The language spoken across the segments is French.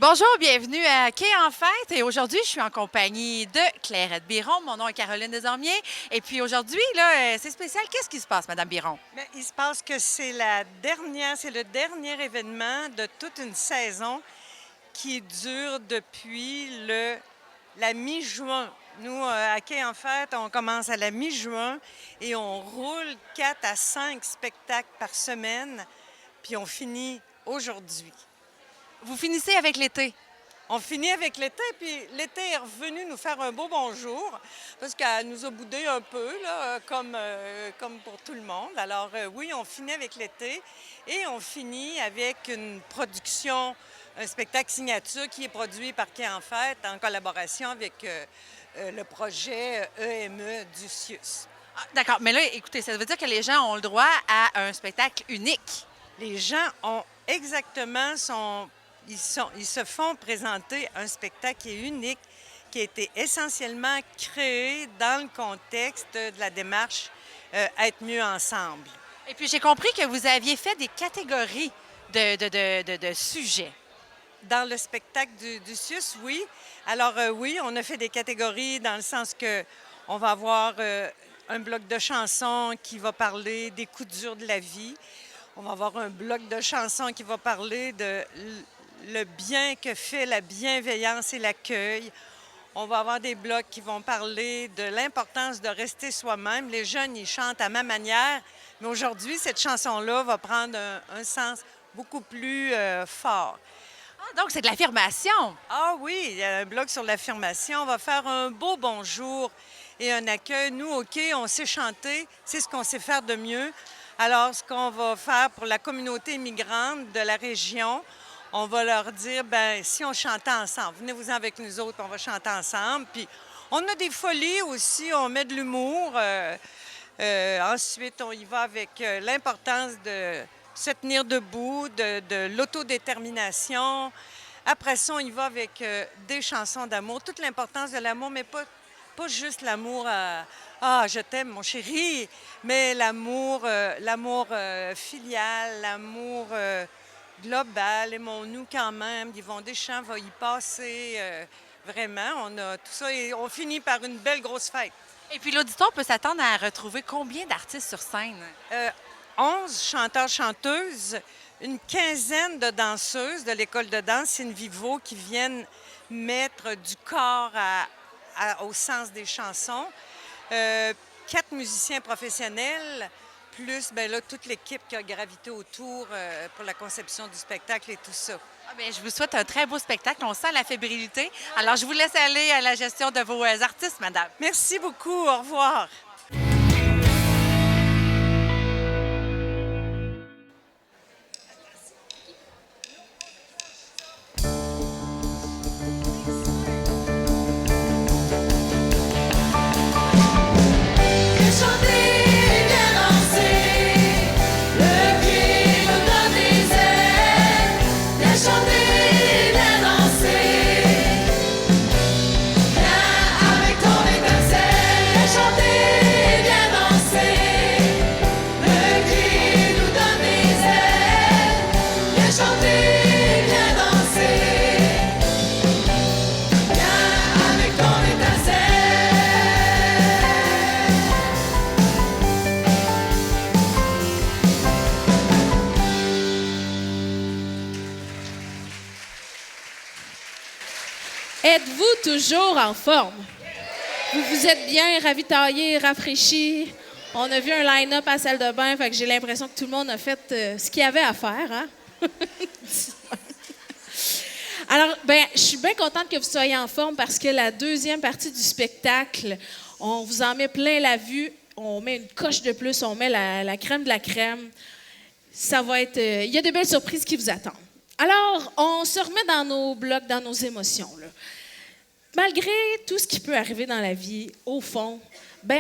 Bonjour, bienvenue à Quai en fête. Et aujourd'hui, je suis en compagnie de Clairette Biron. Mon nom est Caroline Desormiers. Et puis aujourd'hui, là, c'est spécial. Qu'est-ce qui se passe, Madame Biron? Mais il se passe que c'est le dernier événement de toute une saison qui dure depuis la mi-juin. Nous, à Quai en fête, on commence à la mi-juin et on roule 4 à 5 spectacles par semaine, puis on finit aujourd'hui. Vous finissez avec l'été. On finit avec l'été, puis l'été est revenu nous faire un beau bonjour, parce qu'elle nous a boudé un peu, là, comme pour tout le monde. Alors oui, on finit avec l'été et on finit avec une production, un spectacle signature qui est produit par Quai en fête en collaboration avec le projet EME du CIUS. Ah, d'accord, mais là, écoutez, ça veut dire que les gens ont le droit à un spectacle unique. Les gens ont exactement ils se font présenter un spectacle qui est unique, qui a été essentiellement créé dans le contexte de la démarche Être mieux ensemble. Et puis, j'ai compris que vous aviez fait des catégories de sujets. Dans le spectacle du CIUS, oui. Alors oui, on a fait des catégories dans le sens que on va avoir un bloc de chansons qui va parler des coups durs de la vie. On va avoir un bloc de chansons qui va parler de le bien que fait la bienveillance et l'accueil. On va avoir des blocs qui vont parler de l'importance de rester soi-même. Les jeunes, ils chantent à ma manière, mais aujourd'hui, cette chanson-là va prendre un sens beaucoup plus fort. Ah, donc, c'est de l'affirmation. Ah oui, il y a un bloc sur l'affirmation. On va faire un beau bonjour et un accueil. Nous, OK, on sait chanter, c'est ce qu'on sait faire de mieux. Alors, ce qu'on va faire pour la communauté immigrante de la région, on va leur dire, bien, si on chantait ensemble, venez-vous-en avec nous autres, on va chanter ensemble. Puis, on a des folies aussi, on met de l'humour. Ensuite, on y va avec l'importance de se tenir debout, de l'autodétermination. Après ça, on y va avec des chansons d'amour, toute l'importance de l'amour, mais pas juste l'amour Ah, je t'aime, mon chéri, mais l'amour filial, l'amour global, aimons-nous quand même. Yvon Deschamps va y passer. Vraiment, on a tout ça et on finit par une belle grosse fête. Et puis, l'auditoire peut s'attendre à retrouver combien d'artistes sur scène? 11 chanteurs-chanteuses, une quinzaine de danseuses de l'école de danse In Vivo qui viennent mettre du corps au sens des chansons. 4 musiciens professionnels, plus bien là, toute l'équipe qui a gravité autour pour la conception du spectacle et tout ça. Ah, bien, je vous souhaite un très beau spectacle. On sent la fébrilité. Alors, je vous laisse aller à la gestion de vos artistes, madame. Merci beaucoup. Au revoir. Êtes-vous toujours en forme? Vous vous êtes bien ravitaillé, rafraîchi? On a vu un line-up à la salle de bain, fait que j'ai l'impression que tout le monde a fait ce qu'il y avait à faire, hein? Alors, je suis bien contente que vous soyez en forme parce que la deuxième partie du spectacle, on vous en met plein la vue, on met une coche de plus, on met la crème de la crème. Ça va être... il y a de belles surprises qui vous attendent. Alors, on se remet dans nos blocs, dans nos émotions, là. Malgré tout ce qui peut arriver dans la vie, au fond,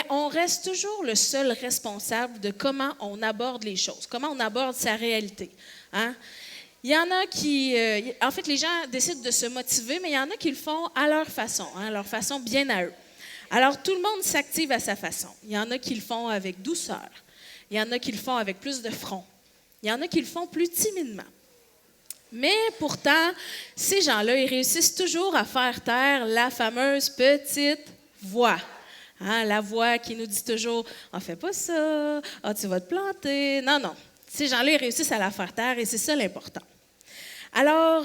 on reste toujours le seul responsable de comment on aborde les choses, comment on aborde sa réalité. Hein? Il y en a qui... en fait, les gens décident de se motiver, mais il y en a qui le font à leur façon bien à eux. Alors, tout le monde s'active à sa façon. Il y en a qui le font avec douceur. Il y en a qui le font avec plus de front. Il y en a qui le font plus timidement. Mais pourtant, ces gens-là, ils réussissent toujours à faire taire la fameuse petite voix. Hein, la voix qui nous dit toujours « Ah, fais pas ça, ah, tu vas te planter. » Non, non. Ces gens-là, ils réussissent à la faire taire et c'est ça l'important. Alors,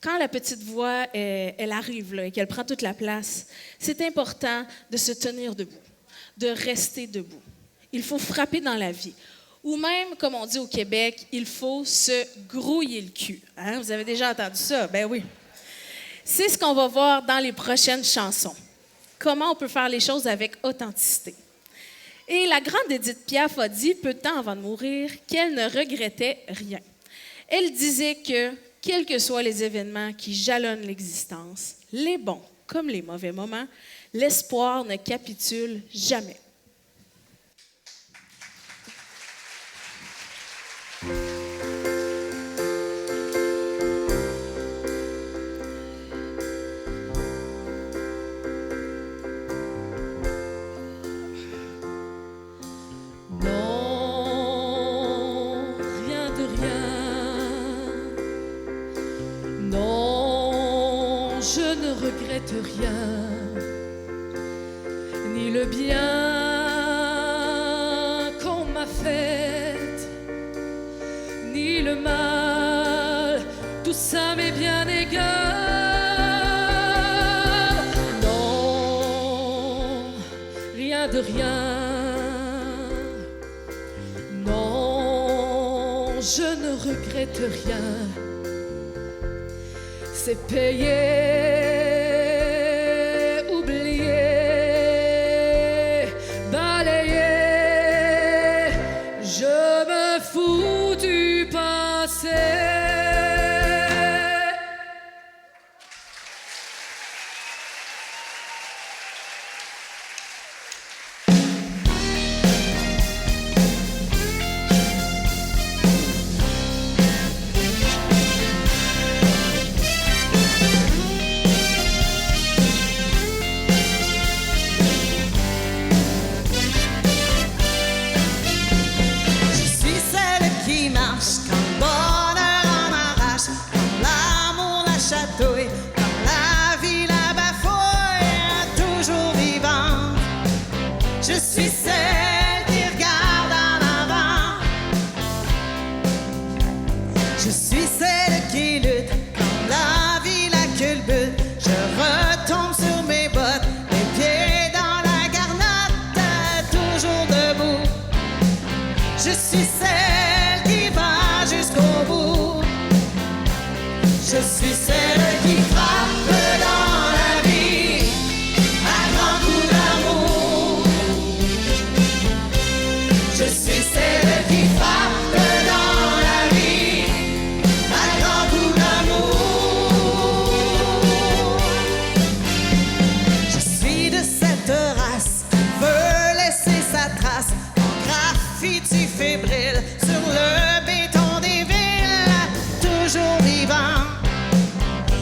quand la petite voix, elle arrive là, et qu'elle prend toute la place, c'est important de se tenir debout, de rester debout. Il faut frapper dans la vie. Ou même, comme on dit au Québec, il faut se grouiller le cul. Hein? Vous avez déjà entendu ça? Ben oui. C'est ce qu'on va voir dans les prochaines chansons. Comment on peut faire les choses avec authenticité. Et la grande Édith Piaf a dit, peu de temps avant de mourir, qu'elle ne regrettait rien. Elle disait que, quels que soient les événements qui jalonnent l'existence, les bons comme les mauvais moments, l'espoir ne capitule jamais. Rien, ni le bien qu'on m'a fait, ni le mal, tout ça m'est bien égal. Non, rien de rien. Non, je ne regrette rien. C'est payé.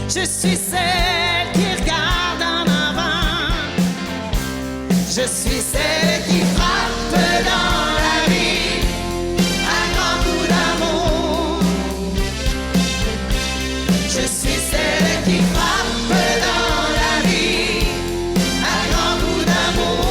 Je suis celle qui regarde en avant. Je suis celle qui frappe dans la vie à grands coups d'amour. Je suis celle qui frappe dans la vie à grands coups d'amour.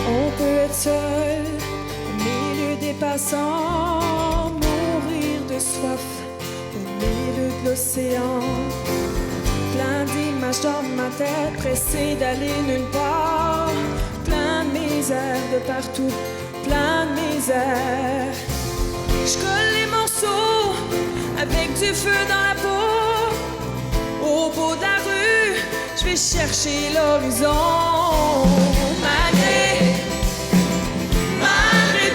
On peut être seul au milieu des passants, mourir de soif au milieu de l'océan. Plein d'images dans ma tête, pressé d'aller nulle part. Plein de misère de partout, plein de misère. Je colle les morceaux avec du feu dans la peau. Au bout de la rue, je vais aller chercher l'horizon. Malgré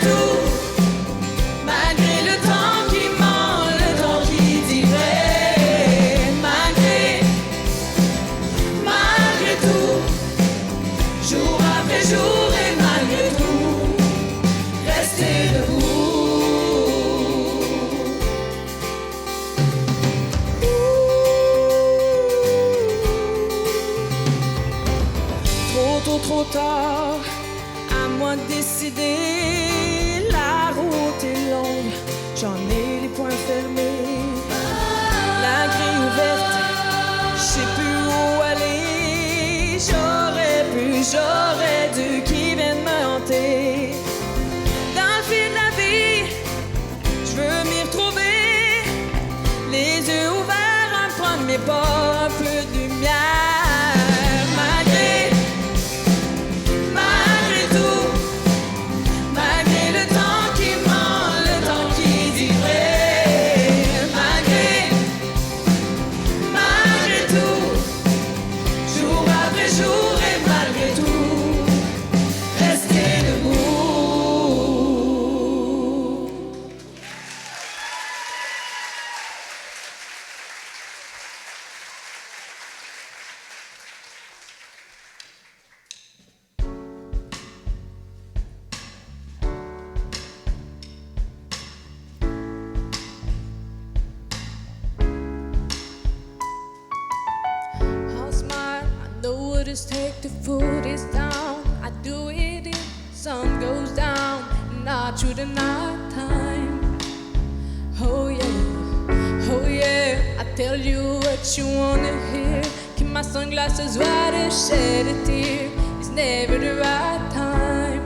tout, malgré le temps qui ment, le temps qui dit vrai. Malgré tout, jour après jour et malgré tout, rester debout. Trop tôt, trop tard, à moi de décider. La route est longue, j'en ai les poings fermés. La grille ouverte, je sais plus où aller. J'aurais dû qui vient de me hanter. Dans le fil de la vie, je veux m'y retrouver. Les yeux ouverts à prendre mes pas, un peu de lumière. Malgré tout, malgré le temps qui ment, le temps qui dit vrai. Malgré tout, jour après jour et malgré tout, rester debout. I'll smile, I know what it's take to put this down. I do it if sun goes down, not through the night time. Oh yeah, I tell you what you wanna hear. Keep my sunglasses wide and shed a tear. It's never the right time.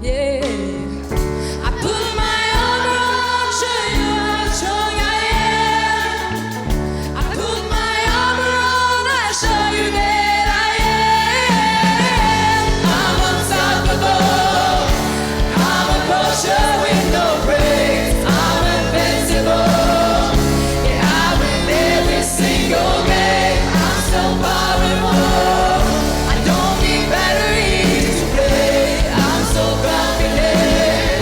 Yeah, I put my arm around, show you how strong I am. I put my arm around, I show you that I am. I'm unstoppable. I'm a Porsche with no brakes. I'm invincible. Yeah, I win every single game. I'm so powerful. I don't need batteries to play. I'm so confident.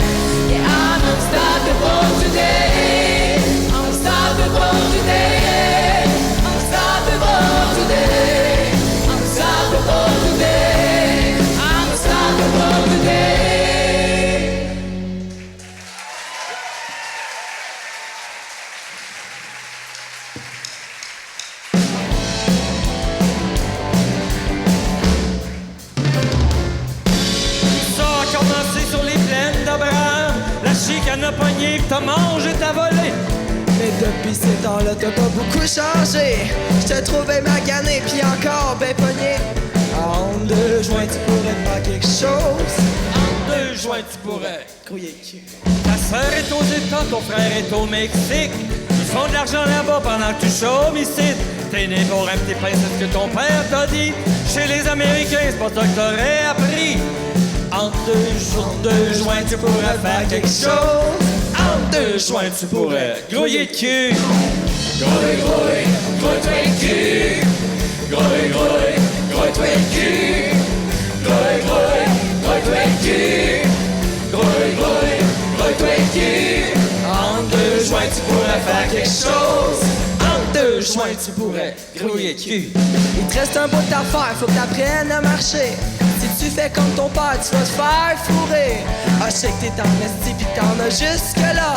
Yeah, I'm unstoppable today. Unstoppable today. Unstoppable today. Unstoppable today. I'm unstoppable today. Ça a commencé sur les plaines d'Abraham. La chicane a pogné, t'as mangé, t'as volé. Mais depuis ces temps-là, t'as pas beaucoup changé. Je te trouvais magané, puis encore ben pogné. En 2 juin, tu pourrais te faire quelque chose. En 2 juin, tu pourrais. Grouiller le cul. Ta sœur est aux États, ton frère est au Mexique. Ils font de l'argent là-bas pendant que tu chômes ici. T'es né pour un petit pain, c'est ce que ton père t'a dit. Chez les Américains, c'est pas ça que t'aurais appris. En 2 juin, tu pourrais faire quelque chose. En 2 juin, tu pourrais grouiller le cul. Grouille-toi le cul. Grouille-toi le cul. Grouille-toi le cul. Grouille-toi le cul. En 2 juin, tu pourrais faire quelque chose. En 2 juin, tu pourrais grouiller le cul. Il te reste un bout d'affaire, faut que t'apprennes à marcher. Si tu fais comme ton père, tu vas te faire fourrer. Ah, je sais que t'es en esti pis t'en as jusque-là.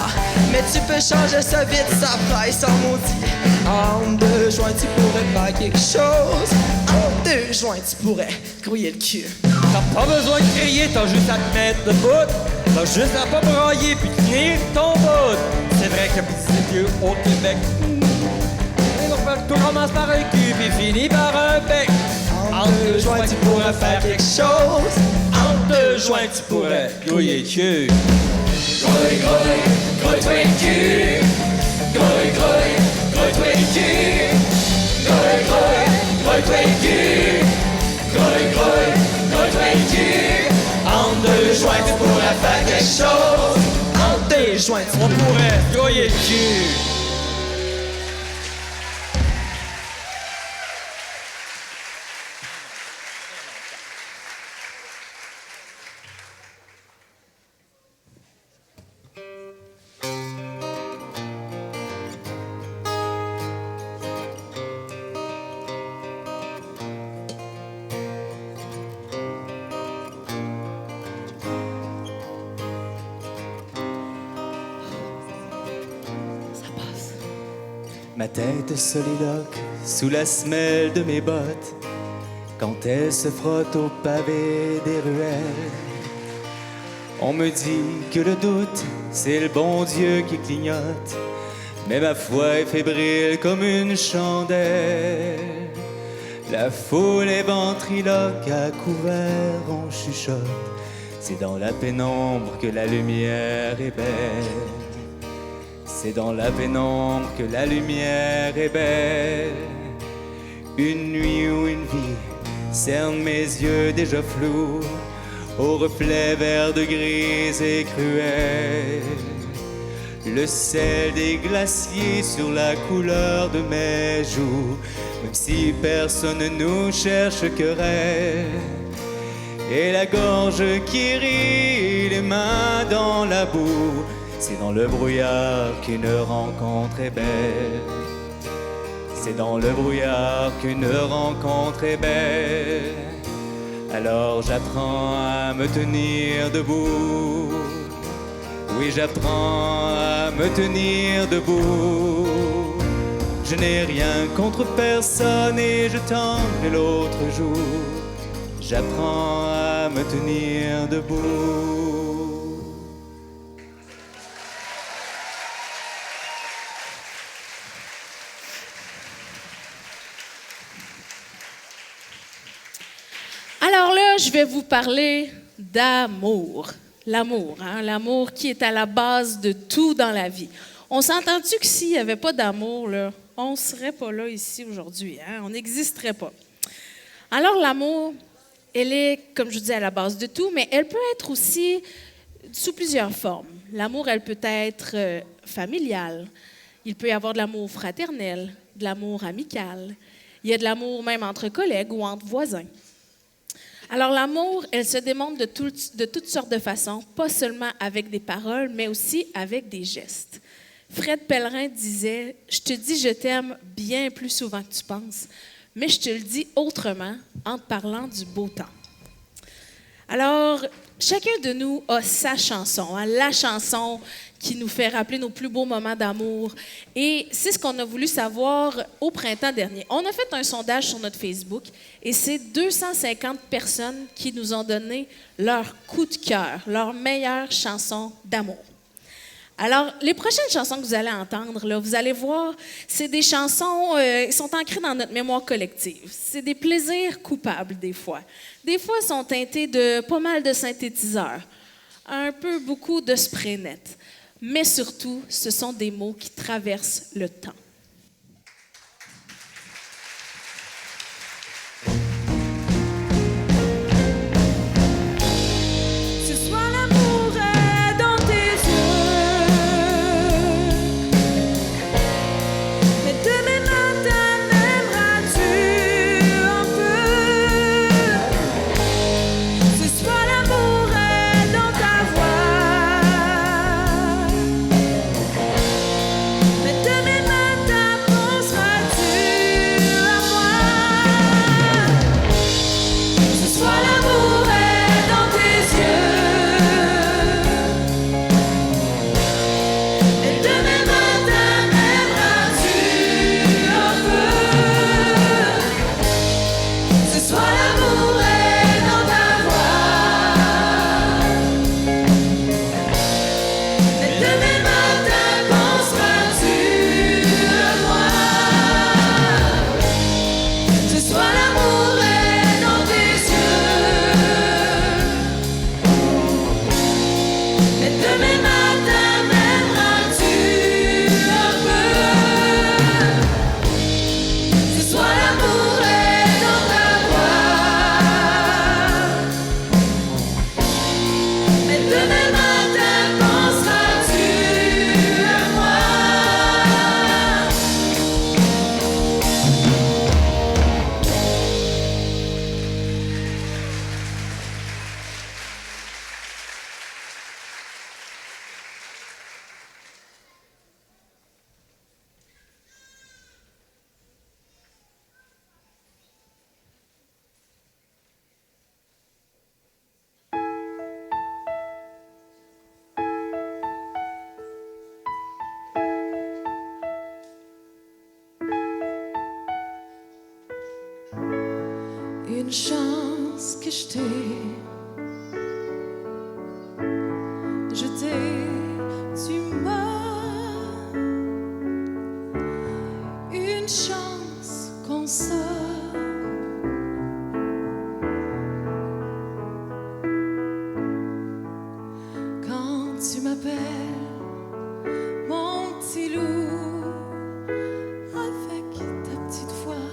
Mais tu peux changer ça vite, ça presse en maudit. En 2 juin, tu pourrais faire quelque chose. En 2 juin, tu pourrais grouiller le cul. T'as pas besoin de crier, t'as juste à te mettre debout. T'as juste à pas brailler puis tenir ton bout. C'est vrai que c'est vieux au Québec. Tout commence par un cul puis finit par un bec. En 2 juin, tu pourrais faire quelque chose. En 2 juin, tu pourrais grouiller le cul. Grouille-toi le cul. Grouille-toi le cul. Grouille-toi le cul. Grouille-toi le cul. En 2 juin, tu pourrais faire quelque chose. En 2 juin, tu On pourrait grouiller le cul. Ma tête soliloque sous la semelle de mes bottes quand elle se frotte au pavé des ruelles. On me dit que le doute, c'est le bon Dieu qui clignote, mais ma foi est fébrile comme une chandelle. La foule est ventriloque, à couvert on chuchote, c'est dans la pénombre que la lumière est belle. C'est dans la pénombre que la lumière est belle. Une nuit ou une vie cerne mes yeux déjà flous au reflet vert de gris et cruel. Le sel des glaciers sur la couleur de mes joues, même si personne ne nous cherche querelle. Et la gorge qui rit, les mains dans la boue, c'est dans le brouillard qu'une rencontre est belle. C'est dans le brouillard qu'une rencontre est belle. Alors j'apprends à me tenir debout. Oui, j'apprends à me tenir debout. Je n'ai rien contre personne et je tendrai l'autre jour. J'apprends à me tenir debout. Alors là, je vais vous parler d'amour. L'amour, hein? L'amour qui est à la base de tout dans la vie. On s'entend-tu que s'il n'y avait pas d'amour, là, on ne serait pas là ici aujourd'hui, hein? On n'existerait pas. Alors l'amour, elle est, comme je vous dis, à la base de tout, mais elle peut être aussi sous plusieurs formes. L'amour, elle peut être familiale. Il peut y avoir de l'amour fraternel, de l'amour amical. Il y a de l'amour même entre collègues ou entre voisins. Alors l'amour, elle se démontre de toutes sortes de façons, pas seulement avec des paroles, mais aussi avec des gestes. Fred Pellerin disait « Je te dis je t'aime bien plus souvent que tu penses, mais je te le dis autrement en te parlant du beau temps. » Alors, chacun de nous a sa chanson, hein, la chanson qui nous fait rappeler nos plus beaux moments d'amour. Et c'est ce qu'on a voulu savoir au printemps dernier. On a fait un sondage sur notre Facebook et c'est 250 personnes qui nous ont donné leur coup de cœur, leur meilleure chanson d'amour. Alors, les prochaines chansons que vous allez entendre, là, vous allez voir, c'est des chansons qui sont ancrées dans notre mémoire collective. C'est des plaisirs coupables, des fois. Des fois, elles sont teintées de pas mal de synthétiseurs, un peu beaucoup de spray net. Mais surtout, ce sont des mots qui traversent le temps. Ce soir l'amour est dans tes yeux, mais demain matin m'aimeras-tu un peu? Ce soir l'amour est dans ta voix, mais demain matin penseras-tu à moi? Ce soir l'amour est dans tes yeux, et demain matin m'aimeras-tu un peu? Ce soir l'amour est dans ta voix, mais demain matin penseras-tu à moi? Ce soir l'amour est dans tes yeux, mais demain matin m'aimeras-tu un peu? Ce soir l'amour est dans ta voix, mais demain matin penseras-tu à moi? Une chance que je t'ai. Tu m'as. Une chance qu'on sort. Quand tu m'appelles mon petit loup avec ta petite voix,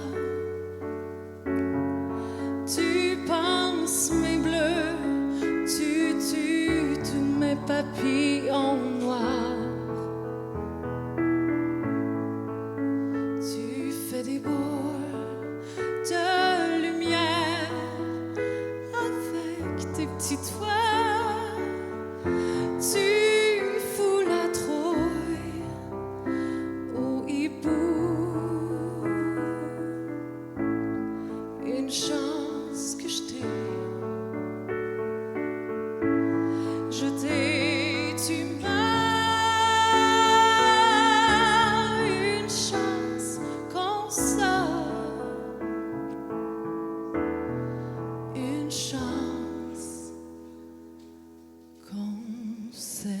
tu penses mes bleus, tu tues tous mes papillons noirs. Tu fais des boules de lumière avec tes petites voix. Tu fous la trouille au hibou. Une chance que je t'ai. Je t'ai, tu m'as. Une chance qu'on sort. Une chance qu'on s'aime.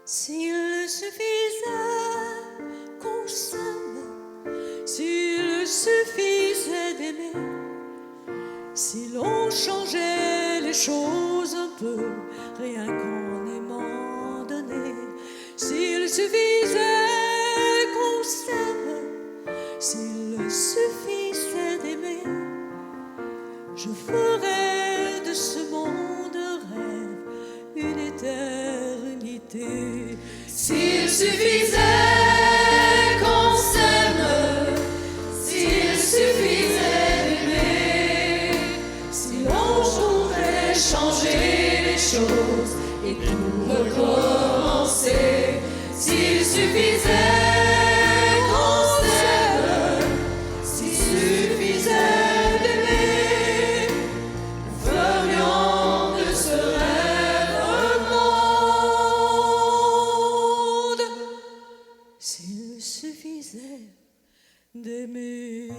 S'il suffisait qu'on s'aime, s'il suffisait d'aimer, si l'on changeait les choses un peu, rien qu'en aimant donner, s'il suffisait qu'on s'aime, s'il suffisait d'aimer, je ferais de ce monde rêve une éternité. S'il suffisait qu'on s'aime, s'il suffisait d'aimer, si l'on pourrait changer les choses et tout recommencer, s'il suffisait qu'on s'aime, s'il suffisait d'aimer, nous ferions de ce rêve un monde. S'il suffisait d'aimer.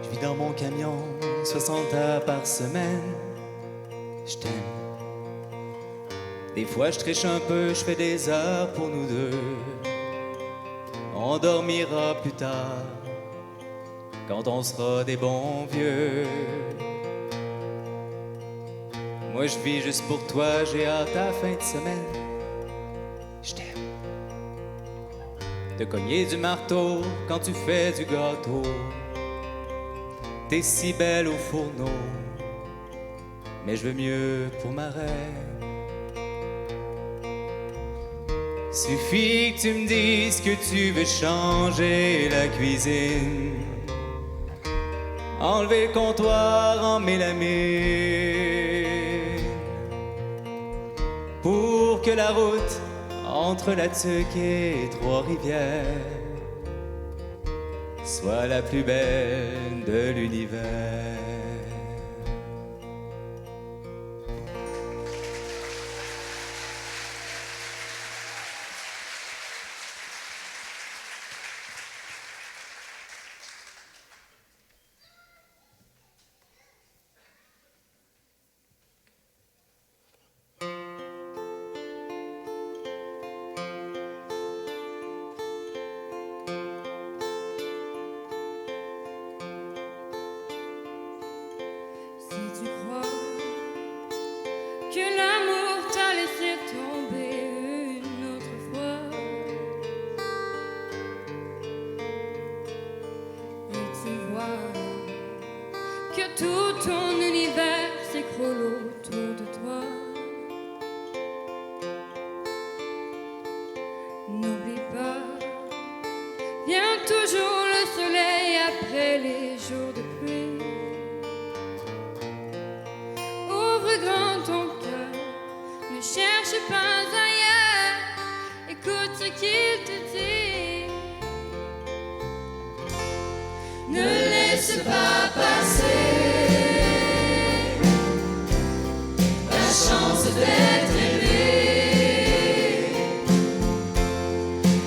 Je vis dans mon camion 60 heures par semaine. Je t'aime. Des fois je triche un peu, je fais des heures pour nous deux. On dormira plus tard quand on sera des bons vieux. Moi je vis juste pour toi, j'ai hâte à la fin de semaine. Je t'aime. De cogner du marteau quand tu fais du gâteau. T'es si belle au fourneau, mais je veux mieux pour ma reine. Suffit que tu me dises que tu veux changer la cuisine, enlever le comptoir en mélamine, pour que la route entre la Tuque et Trois-Rivières soit la plus belle de l'univers. Si tu crois que l'amour t'a laissé tomber une autre fois, et tu vois que tout ton univers s'écroule autour de toi, n'oublie pas ne laisse pas passer la chance d'être aimé.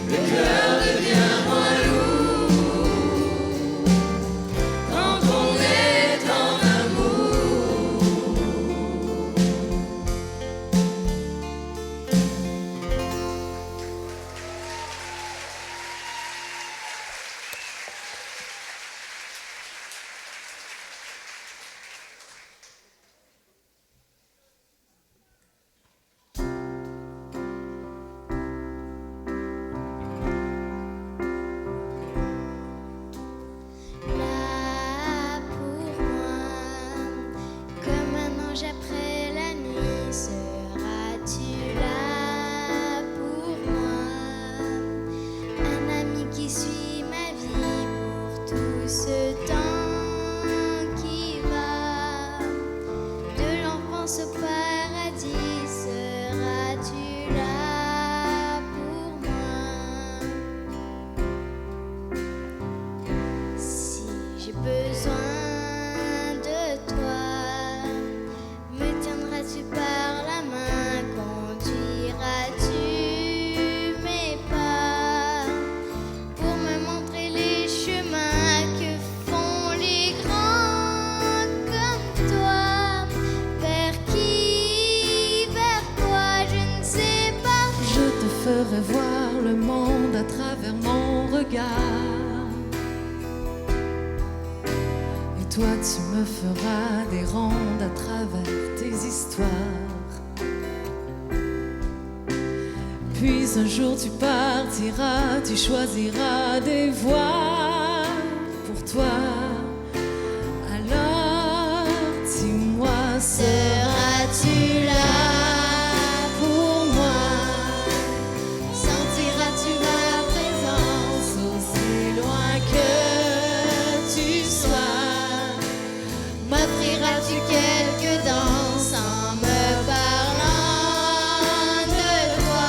Le cœur devient moins lourd quand on est en amour. Là pour moi, comme un ange après la nuit, seras-tu là pour moi? Un ami qui suit ma vie pour tout ce temps qui va, de l'enfance au paradis, seras-tu là pour moi? Si j'ai besoin de toi, me tiendras-tu par la main, conduiras-tu mes pas pour me montrer les chemins que font les grands comme toi? Vers qui, vers quoi, je ne sais pas. Je te ferai voir le monde à travers mon regard. Et toi, tu me feras des rondes à travers tes histoires. Puis un jour, tu partiras, tu choisiras des voies pour toi. Alors, dis-moi, Seras-tu là pour moi? sentiras-tu ma présence aussi loin que tu sois? M'offriras-tu quelques danses en me parlant de toi?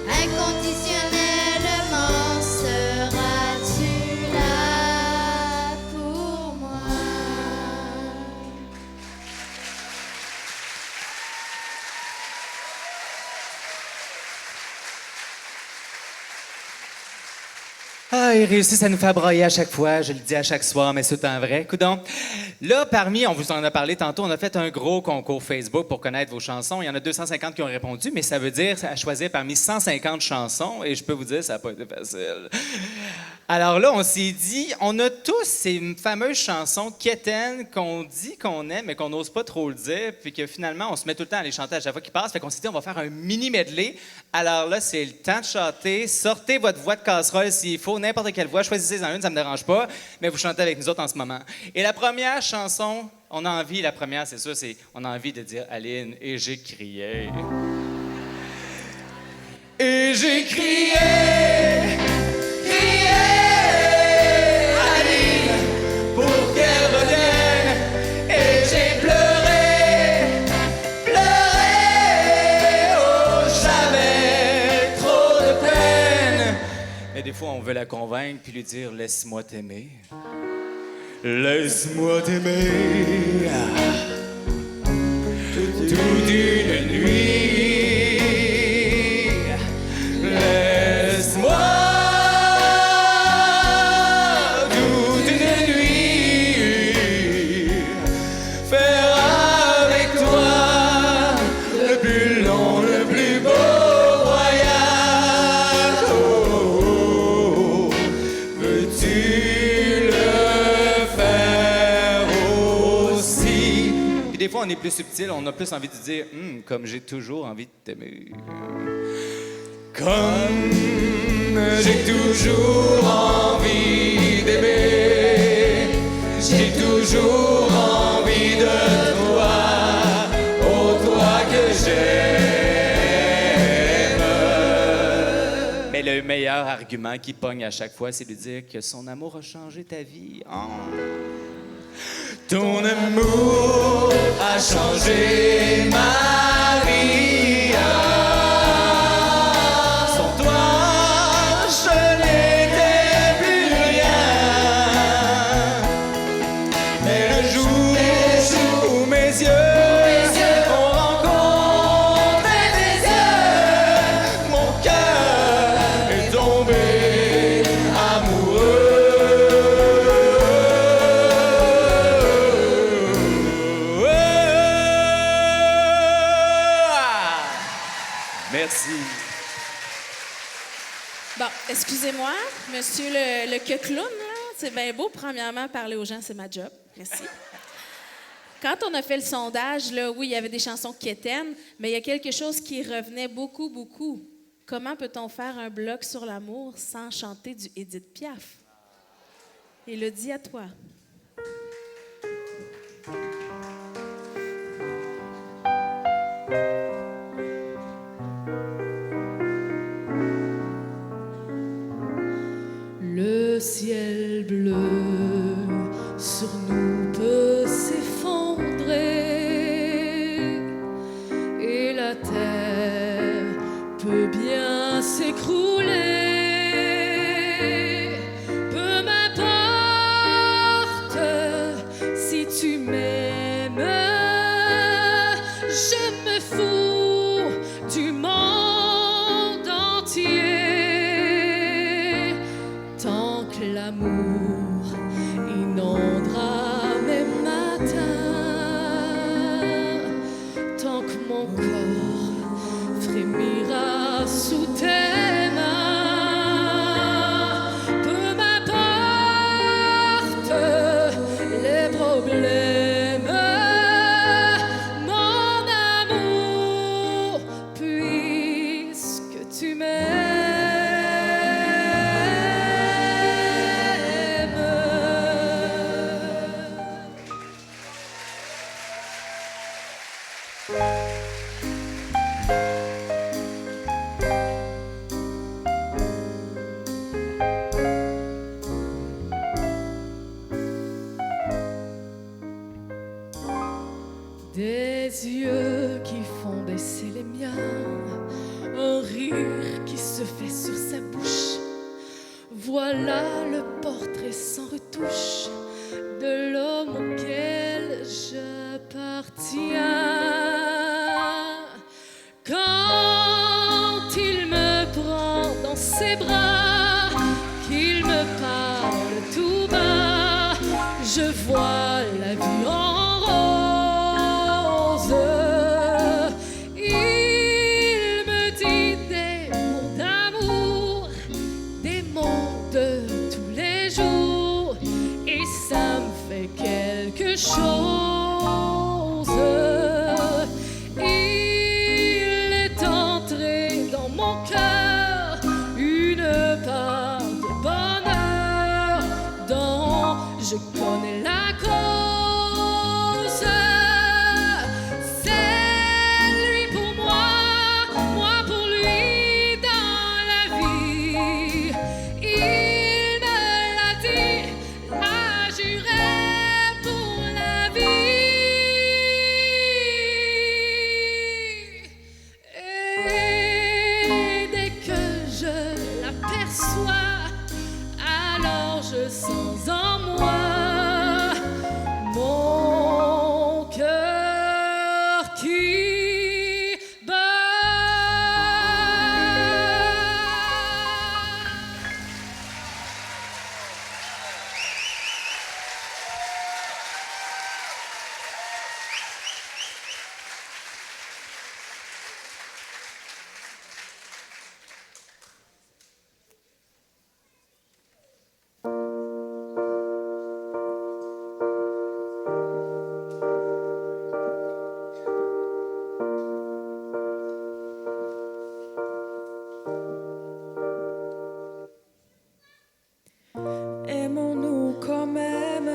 Inconditionnellement, seras-tu là pour moi? Ah, ils réussissent à nous faire broyer à chaque fois. Je le dis à chaque soir, mais c'est un vrai. Coudon. Là, on vous en a parlé tantôt, on a fait un gros concours Facebook pour connaître vos chansons. Il y en a 250 qui ont répondu, mais ça veut dire à choisir parmi 150 chansons. Et je peux vous dire, ça n'a pas été facile. Alors là, on s'est dit, on a tous ces fameuses chansons quétaines qu'on dit qu'on aime, mais qu'on n'ose pas trop le dire, puis que finalement, on se met tout le temps à les chanter à chaque fois qu'ils passent. Fait qu'on s'est dit, on va faire un mini medley. Alors là, c'est le temps de chanter. Sortez votre voix de casserole s'il faut, n'importe quelle voix. Choisissez-en une, ça ne me dérange pas, mais vous chantez avec nous autres en ce moment. Et la première chanson, on a envie, la première, c'est ça, on a envie de dire Aline, et j'ai crié. Et j'ai crié, Aline, pour qu'elle revienne. Et j'ai pleuré, oh, j'avais trop de peine. Mais des fois, on veut la convaincre puis lui dire laisse-moi t'aimer. Laisse-moi t'aimer toute une nuit. Laisse-moi toute une nuit faire avec toi le plus long, le plus beau voyage. Oh, veux-tu le faire aussi? Puis des fois, on est plus subtil, on a plus envie de dire comme j'ai toujours envie de t'aimer. Comme j'ai toujours envie d'aimer, j'ai toujours envie de toi, oh toi que j'aime. Mais le meilleur argument qui pogne à chaque fois, c'est de dire que son amour a changé ta vie. Oh. Ton amour a changé ma vie. Sans toi, je n'étais plus rien. Merci. Bon, excusez-moi, monsieur le que-clown, là. C'est bien beau, premièrement, parler aux gens, c'est ma job. Merci. Quand on a fait le sondage, là, oui, il y avait des chansons quétaines, mais il y a quelque chose qui revenait beaucoup, beaucoup. Comment peut-on faire un bloc sur l'amour sans chanter du Édith Piaf? Élodie, à toi. Le ciel bleu sur nous peut s'effondrer et la terre peut bien s'écrouler. Peu m'importe si tu m'aimes, je me fous du monde entier. Tant que l'amour inondera mes matins, tant que mon corps frémira sous tes mains, peu m'importe les problèmes, mon amour, puisque tu m'aimes. Des yeux qui font baisser les miens, un rire qui se fait sur sa bouche. Voilà le portrait sans retouche de l'homme auquel j'appartiens. Quand il me prend dans ses bras, qu'il me parle tout bas, je vois la vie en rose. Il me dit des mots d'amour, des mots de tous les jours, et ça me fait quelque chose. Il est entré dans mon cœur une part de bonheur dont je connais la cause. C'est lui pour moi, moi pour lui dans la vie. Il me l'a dit, l'a juré pour la vie. Et dès que je l'aperçois, alors je sens en moi mon cœur qui bat. Aimons-nous comme aime,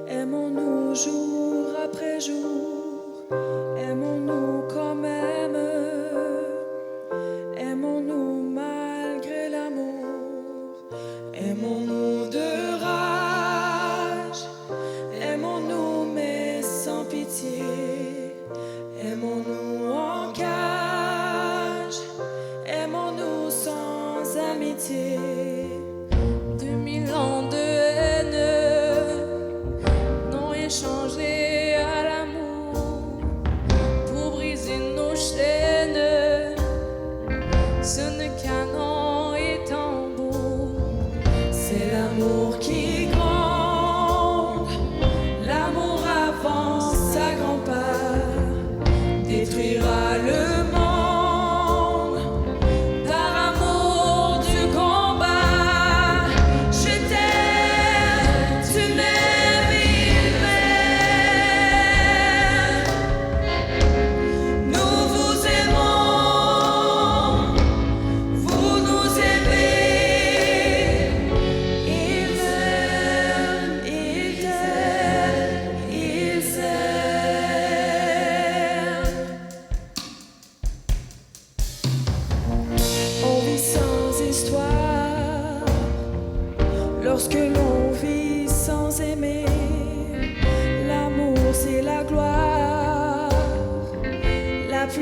aimons-nous jour après jour, aimons-nous comme aime, aimons-nous malgré l'amour, aimons-nous de rage, aimons-nous mais sans pitié, aimons-nous en cage, aimons-nous sans amitié. 2000 ans de haine n'ont rien changé à l'amour. Pour briser nos chaînes, ce n'est qu'un nom et tambour. C'est l'amour qui gronde, l'amour avance à grands pas, détruira le monde.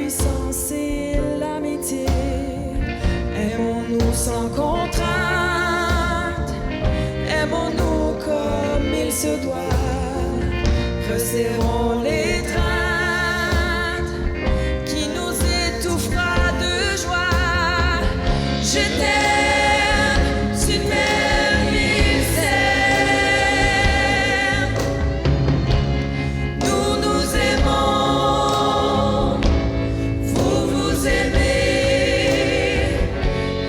puissance et l'amitié. Aimons-nous sans contrainte, aimons-nous comme il se doit. Resserrons l'étreinte qui nous étouffera de joie. Je t'aime, tu m'aimes, il s'aime. Nous nous aimons, vous vous aimez,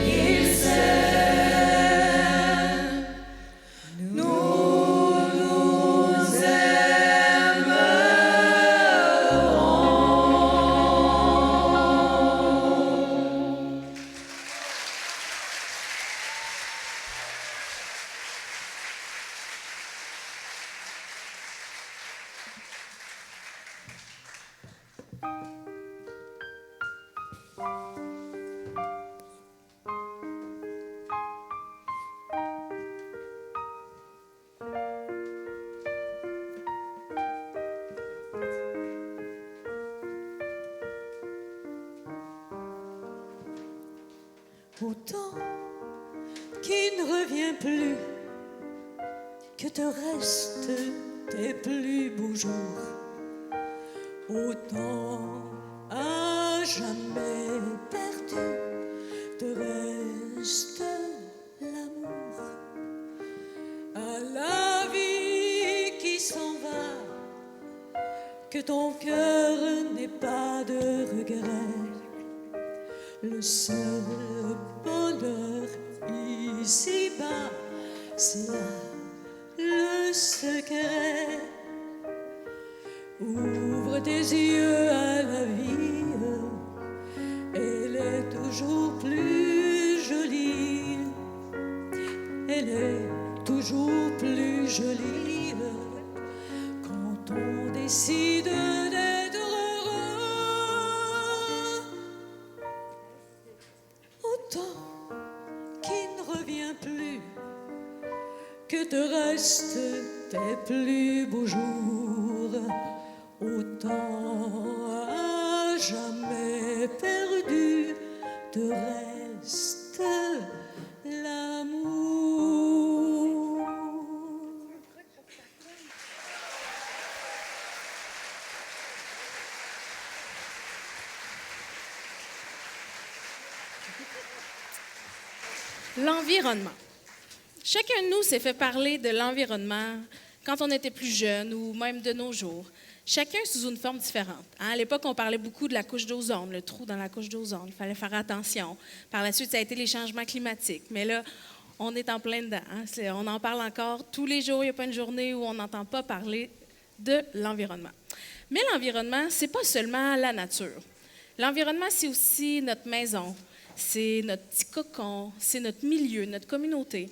il s'aime. Nous nous aimerons. Autant qui ne revient plus, que te restent tes plus beaux jours. Autant à jamais perdu, te reste l'amour. À la vie qui s'en va, que ton cœur n'ait pas de regret. Le seul bonheur ici-bas, c'est là le secret. Ouvre tes yeux à la vie, elle est toujours plus jolie. Elle est toujours plus jolie quand on décide d'être heureux. Autant qui ne revient plus, que te restent tes plus beaux jours. Autant à jamais perdu, te reste l'amour. L'environnement. Chacun de nous s'est fait parler de l'environnement quand on était plus jeune ou même de nos jours. Chacun sous une forme différente. À l'époque, on parlait beaucoup de la couche d'ozone, le trou dans la couche d'ozone. Il fallait faire attention. Par la suite, ça a été les changements climatiques. Mais là, on est en plein dedans. On en parle encore tous les jours. Il n'y a pas une journée où on n'entend pas parler de l'environnement. Mais l'environnement, ce n'est pas seulement la nature. L'environnement, c'est aussi notre maison. C'est notre petit cocon, c'est notre milieu, notre communauté.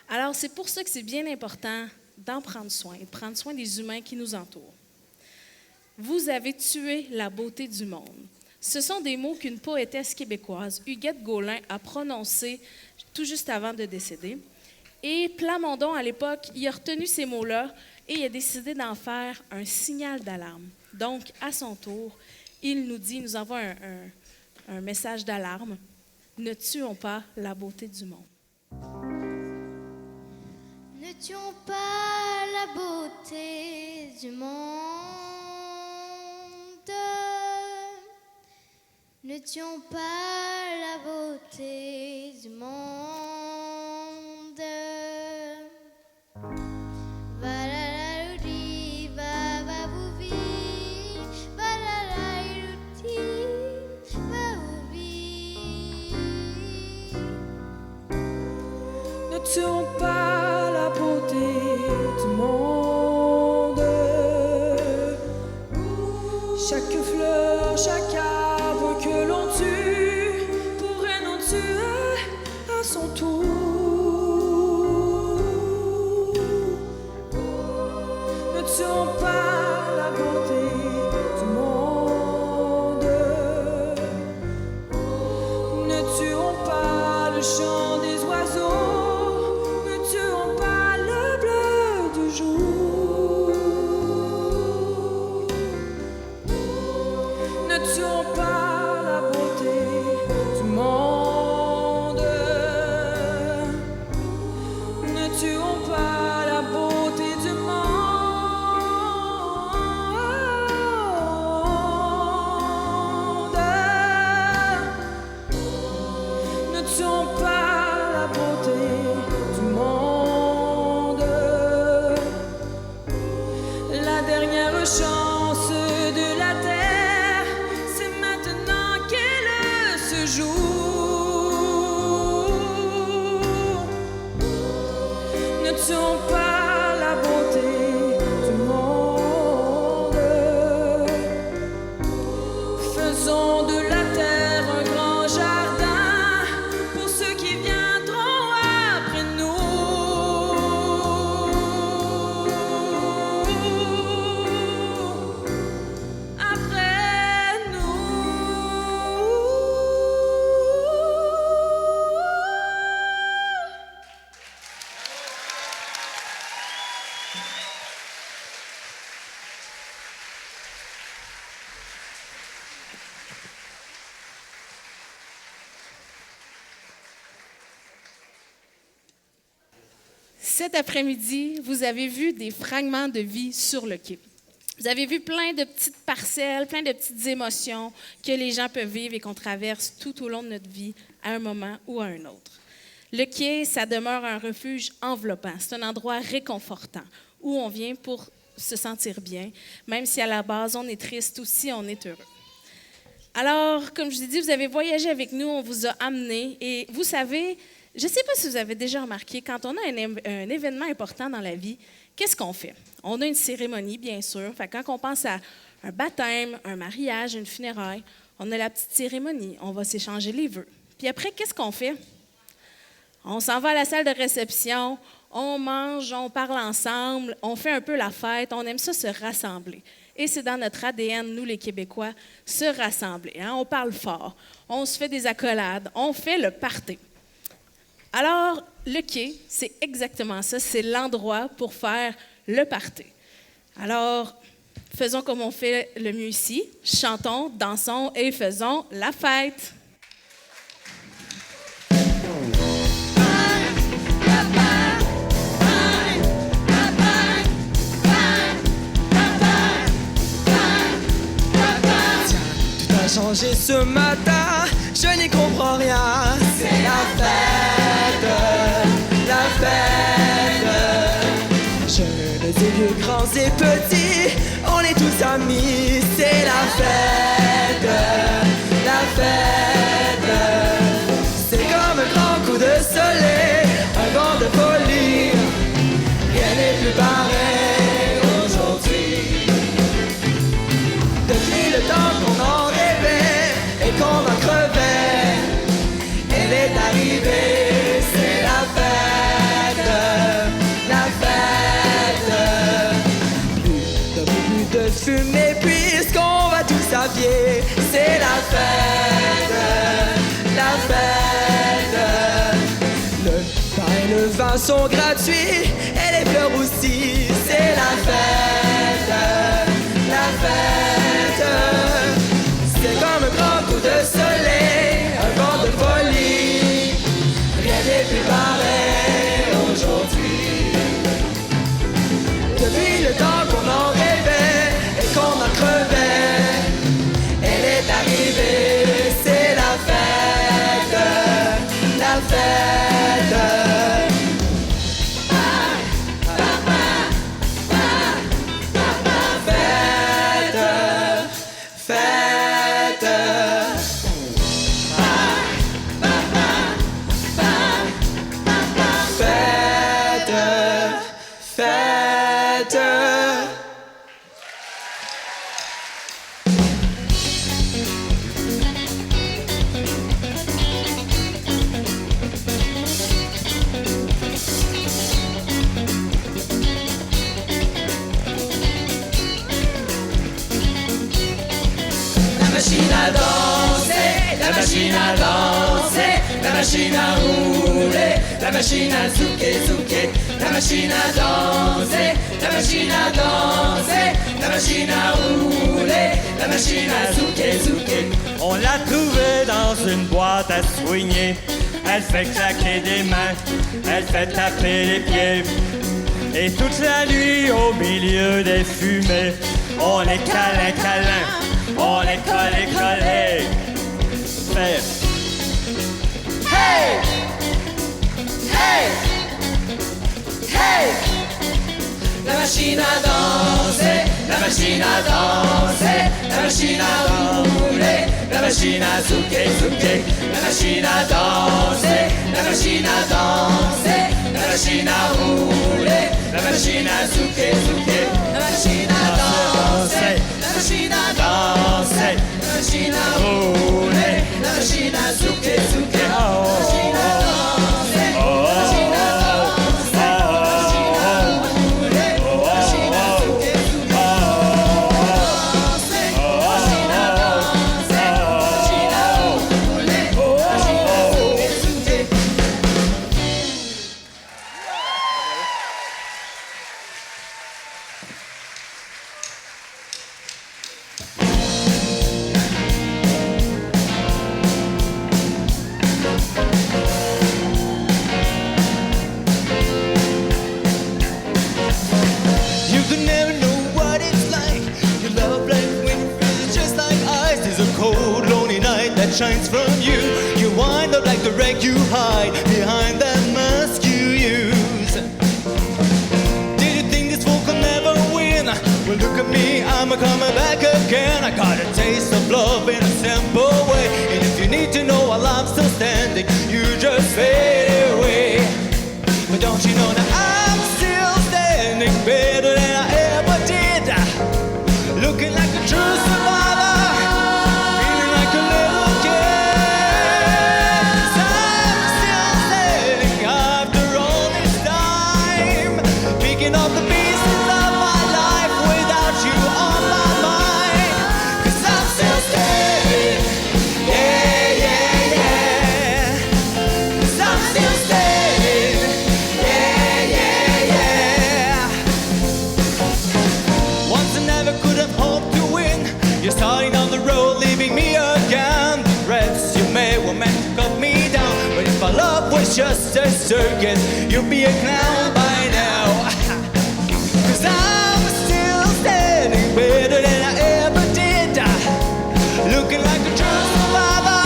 Alors, c'est pour ça que c'est bien important d'en prendre soin, de prendre soin des humains qui nous entourent. Vous avez tué la beauté du monde. Ce sont des mots qu'une poétesse québécoise, Huguette Gaulin, a prononcés tout juste avant de décéder. Et Plamondon, à l'époque, il a retenu ces mots-là et il a décidé d'en faire un signal d'alarme. Donc, à son tour, il nous envoie un message d'alarme. Ne tuons pas la beauté du monde. Ne tuons pas la beauté du monde. Ne tuons pas la beauté du monde. Valalaudi, vavavouvi, valalaïlouti, vavouvi. Ne tuons pas la beauté du monde. Chaque fleur, chaque arbre que l'on tue pourrait nous tuer à son tour. Ne tuons pas la beauté du monde. Ne tuons pas le chant des oiseaux. Ne tuons pas le bleu du jour. Ne tuons pas dernière chance de la terre, c'est maintenant qu'elle se joue. Ne tuons pas la bonté du monde. Faisons de la terre un grand jardin pour ceux qui viendront après nous. Après nous. Cet après-midi, vous avez vu des fragments de vie sur le quai. Vous avez vu plein de petites parcelles, plein de petites émotions que les gens peuvent vivre et qu'on traverse tout au long de notre vie à un moment ou à un autre. Le quai, ça demeure un refuge enveloppant. C'est un endroit réconfortant où on vient pour se sentir bien, même si à la base, on est triste ou si on est heureux. Alors, comme je vous ai dit, vous avez voyagé avec nous, on vous a amenés et vous savez, je ne sais pas si vous avez déjà remarqué, quand on a un événement important dans la vie, qu'est-ce qu'on fait? On a une cérémonie, bien sûr. Fait que quand on pense à un baptême, un mariage, une funéraille, on a la petite cérémonie. On va s'échanger les vœux. Puis après, qu'est-ce qu'on fait? On s'en va à la salle de réception, on mange, on parle ensemble, on fait un peu la fête, on aime ça se rassembler. Et c'est dans notre ADN, nous les Québécois, se rassembler. Hein? On parle fort, on se fait des accolades, on fait le party. Alors, le quai, c'est exactement ça, c'est l'endroit pour faire le party. Alors, faisons comme on fait le mieux ici, chantons, dansons et faisons la fête. Tout a changé ce matin, je n'y comprends rien. C'est la fête, la fête. Jeunes et vieux, grands et petits, on est tous amis. C'est la fête, la fête. C'est comme un grand coup de soleil, un vent de folie. Rien n'est plus pareil aujourd'hui. Depuis le temps qu'on en rêvait et qu'on en crevait, elle est arrivée, c'est la fête, la fête. Plus de fumée puisqu'on va tous à pied, c'est la fête, la fête. Le pain et le vin sont gratuits et les fleurs aussi, c'est la fête, la fête. C'est comme un grand coup de soleil, un vent de folie. Rien n'est plus pareil aujourd'hui. Depuis le temps qu'on en rêvait et qu'on en crevait, elle est arrivée, c'est la fête, la fête. La machine à danser, la machine à rouler, la machine à zouker, zouker, la machine à danser, la machine à danser, la machine à rouler, la machine à zouker, zouker. On l'a trouvée dans une boîte à soigner. Elle fait claquer des mains, elle fait taper les pieds. Et toute la nuit, au milieu des fumées, on est câlin, câlin, on est collé, collé. Fait hey! Hey! Hey! La machine à danser, la machine à danser, la machine à rouler, la machine à zouker, zouker, la machine à danser, la machine à danser, la machine à rouler, la machine à zouker, zouker, la machine à danser, la machine à danser, la machine à rouler, la machine à zouker, zouker, la machine à danser, la machine à danser, la machine à rouler, la machine à zouker, zouker, danser, la machine à danser, la machine à rouler, la machine à zouker, zouker. You could never know what it's like. Your love life when you feel it's just like ice. There's a cold, lonely night that shines from you. You wind up like the wreck you hide behind that mask you use. Did you think this fool could never win? Well, look at me, I'm coming back again. I got a taste of love in a simple way. And if you need to know while I'm still standing, you just fade away. But don't you know that I'm still standing better than I ever did? Looking like a true survivor, feeling like a little kid. 'Cause I'm still standing after all this time, picking up the pieces of my life without you on my mind. 'Cause I'm still standing, yeah, yeah, yeah. 'Cause I'm still standing, yeah, yeah, yeah. Once I never could have hoped to win. You're starting down the road, leaving me again. The threats you made were meant to cut me down. But if our love was just a circus, you'd be a clown by now. 'Cause I'm still standing better than I ever did. Looking like a true survivor,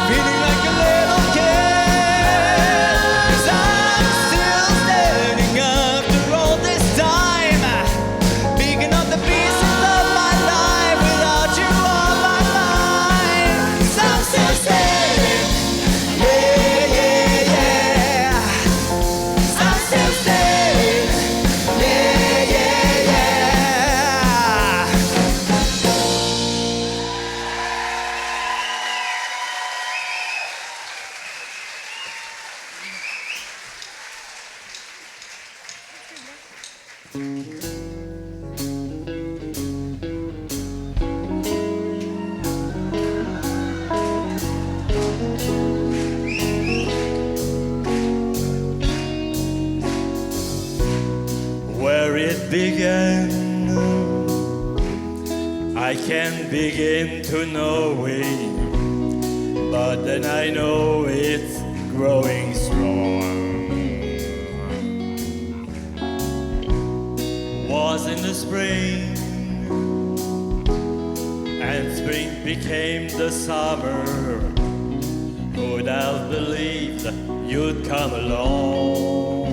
feeling like a little kid. 'Cause I'm still standing after all this time, picking up the pieces of my life without you on my mind. 'Cause I'm still standing, yeah, yeah, yeah. 'Cause I'm still standing, yeah, yeah, yeah. Where it began, I can't begin to know it, but then I know it's growing strong. Was in the spring, and spring became the summer. Who'd have believed you'd come along?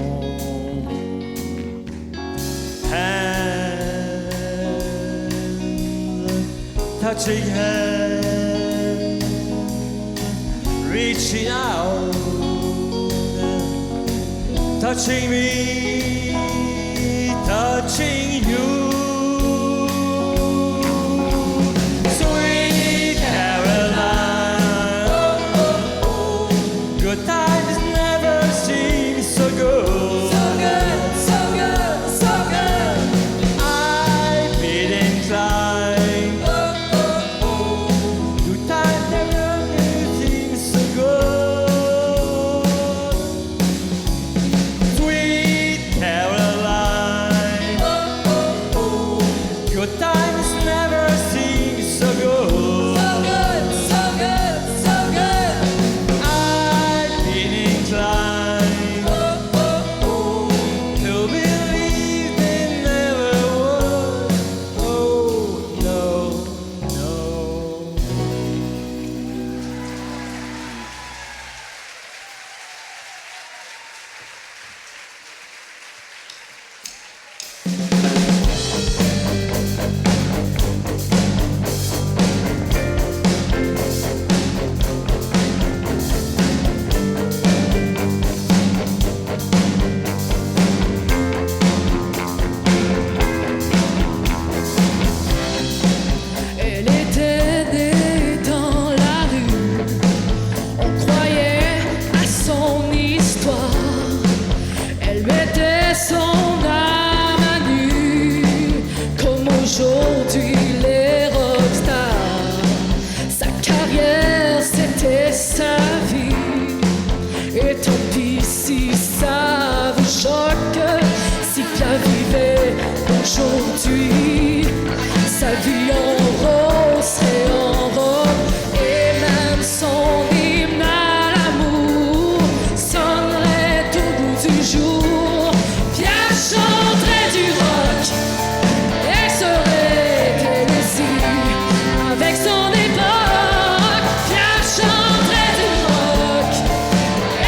Hand, touching hand, reaching out, touching me, touching you. Sweet Caroline, good times never seem so good. So good, so good, so good. I've been inclined. Good times never seem so good. Sweet Caroline, aujourd'hui les rockstars. Sa carrière, c'était sa vie. Et tant pis si ça vous choque, si la vivait aujourd'hui. Sa vie en rose et en robe, et même son hymne à l'amour sonnerait au bout du jour. Pierre chanterait du rock et serait elle aussi avec son époque. Pierre chanterait du rock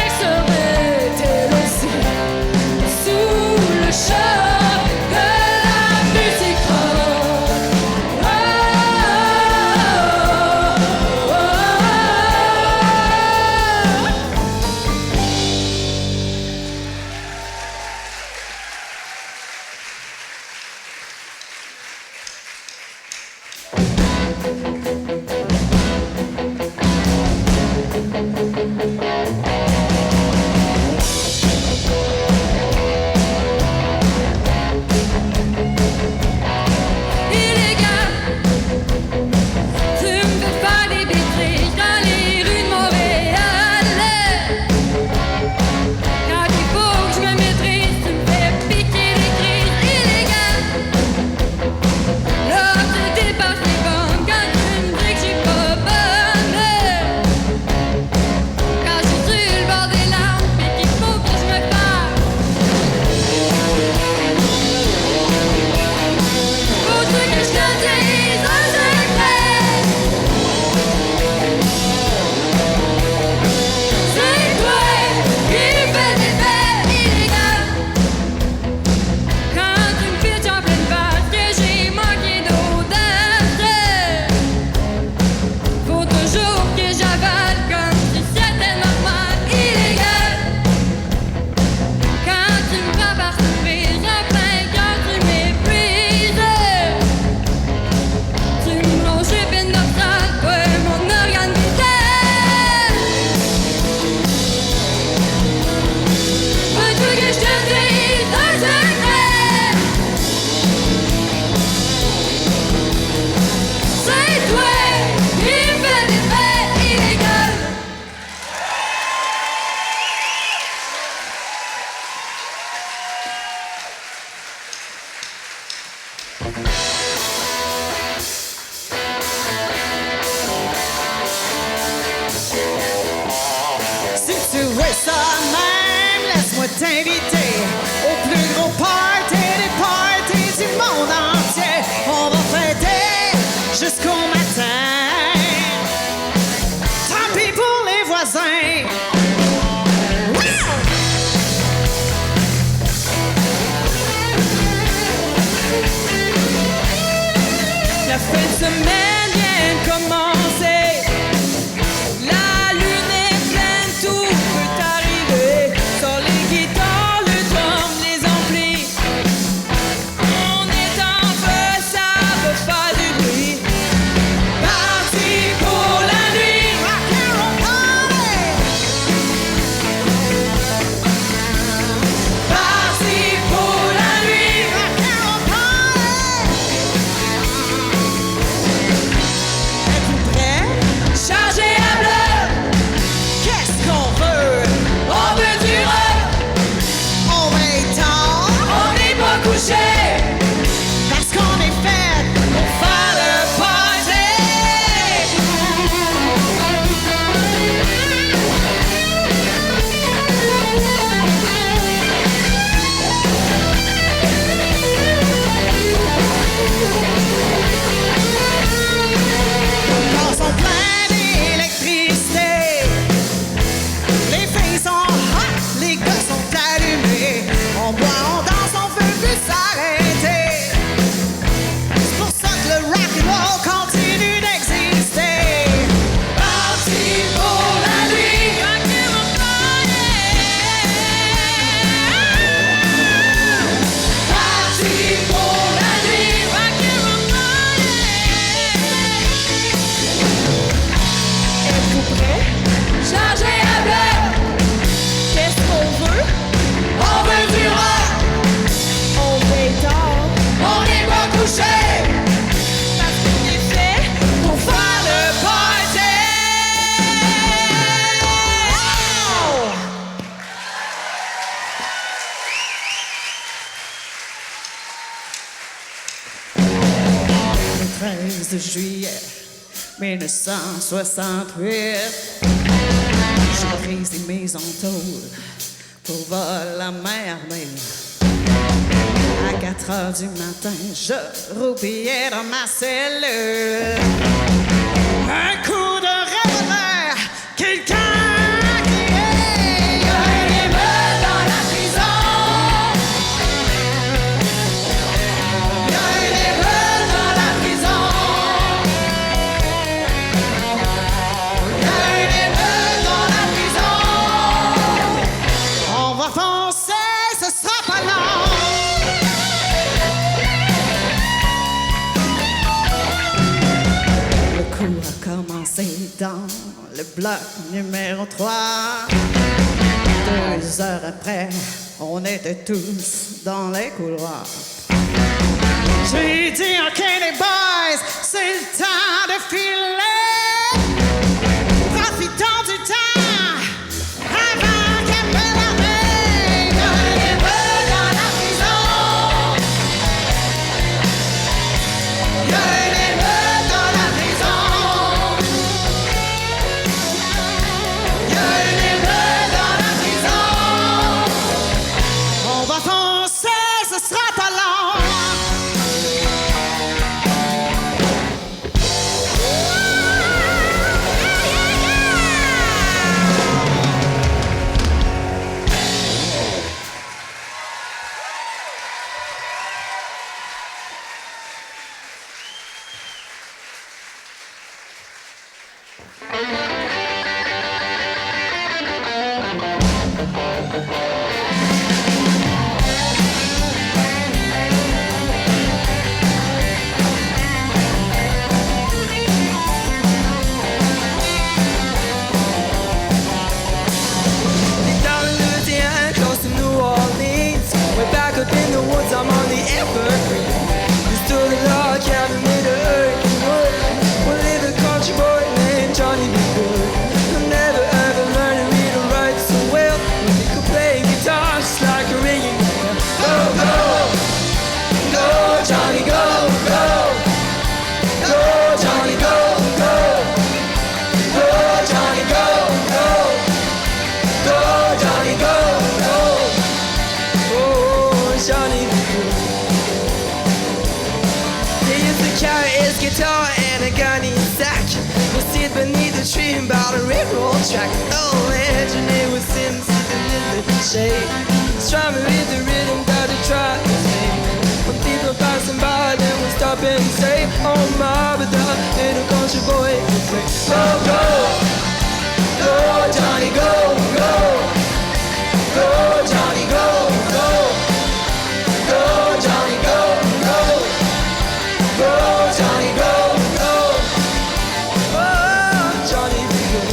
et serait elle aussi sous le choc de la musique rock. Si tu veux ça même, laisse-moi t'inviter au plus gros party des parties du monde entier. On va fêter jusqu'au matin. Tant pis pour les voisins. La fin de semaine vient de commencer. La lune est pleine, tout peut arriver. Sur les guitares, le drum, les amplis. On est en feu, ça veut faire du bruit. Parti pour la nuit, rock and roll party. Parti pour la nuit, rock and roll party. Êtes-vous prêts? 13 juillet 1968. J'ai brisé mes entoules pour vol à merder. À 4 heures du matin, je roupillais dans ma cellule. Un coup de revolver, quelqu'un qui est. Il y a une émeute dans la prison. Il y a une émeute dans la prison. Il y a une émeute dans la prison. On va foncer, ce sera pas long. Le coup a commencé dans le bloc numéro 3. 2 heures après, on était tous dans les couloirs. J'ai dit, OK les boys, c'est le temps de filer. Profitons du temps avant qu'appelle la veille. Il y a une émeute dans la prison. Il y a une émeute dans la prison. Il y a une émeute dans la prison. On va foncer, ce sera pas long. Down in Louisiana, close to New Orleans. Way back up in the woods, I'm on the evergreen. Used to the log cabin made of earth and wood. Well, live a country boy named Johnny B. Good. Who never ever learned to read or write so well. But he could play guitar just like a ringing bell. Go, go, go, Johnny, go, go. Go, Johnny, go, go. Go, Johnny, go, go. Go, Johnny, go, go. Oh, Johnny. He used to carry his guitar and a gun in his sack. We'll sit beneath a tree and about a railroad track. Oh, engineer was sitting in the shade, strumming with the rhythm that he tried to sing. When people passing by, then we'll stop and say, oh my, but that little country boy could play. Go, go. Go, Johnny, go, go. Go, Johnny, go, go. Go, Johnny, go, go. Go, Johnny, go, go. Oh, Johnny, be good.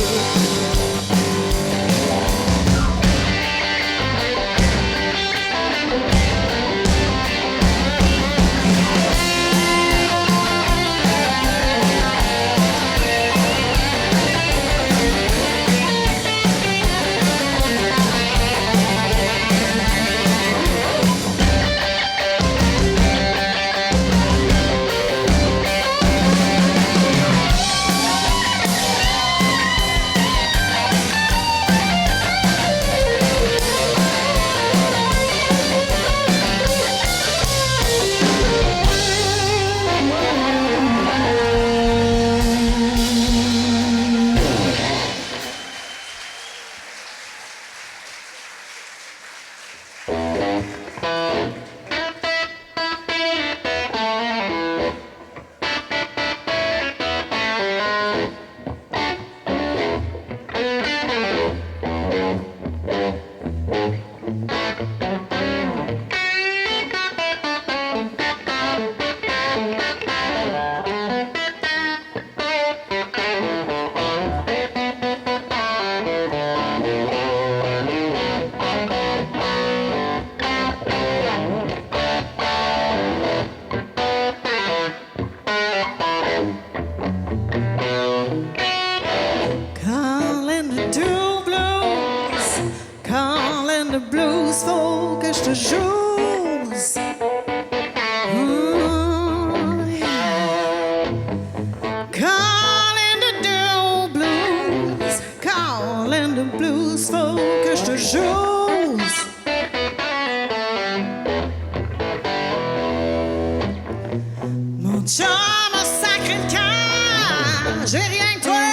dois me sacrer le camp. J'ai rien que toi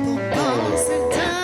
pour passer le temps.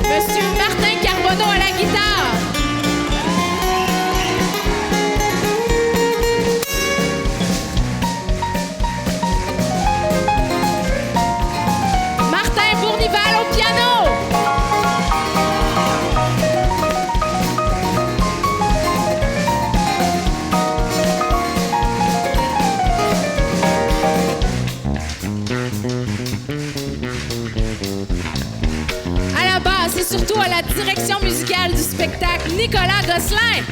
Monsieur Martin Carbonneau à la guitare. spectacle, Nicolas Gosselin.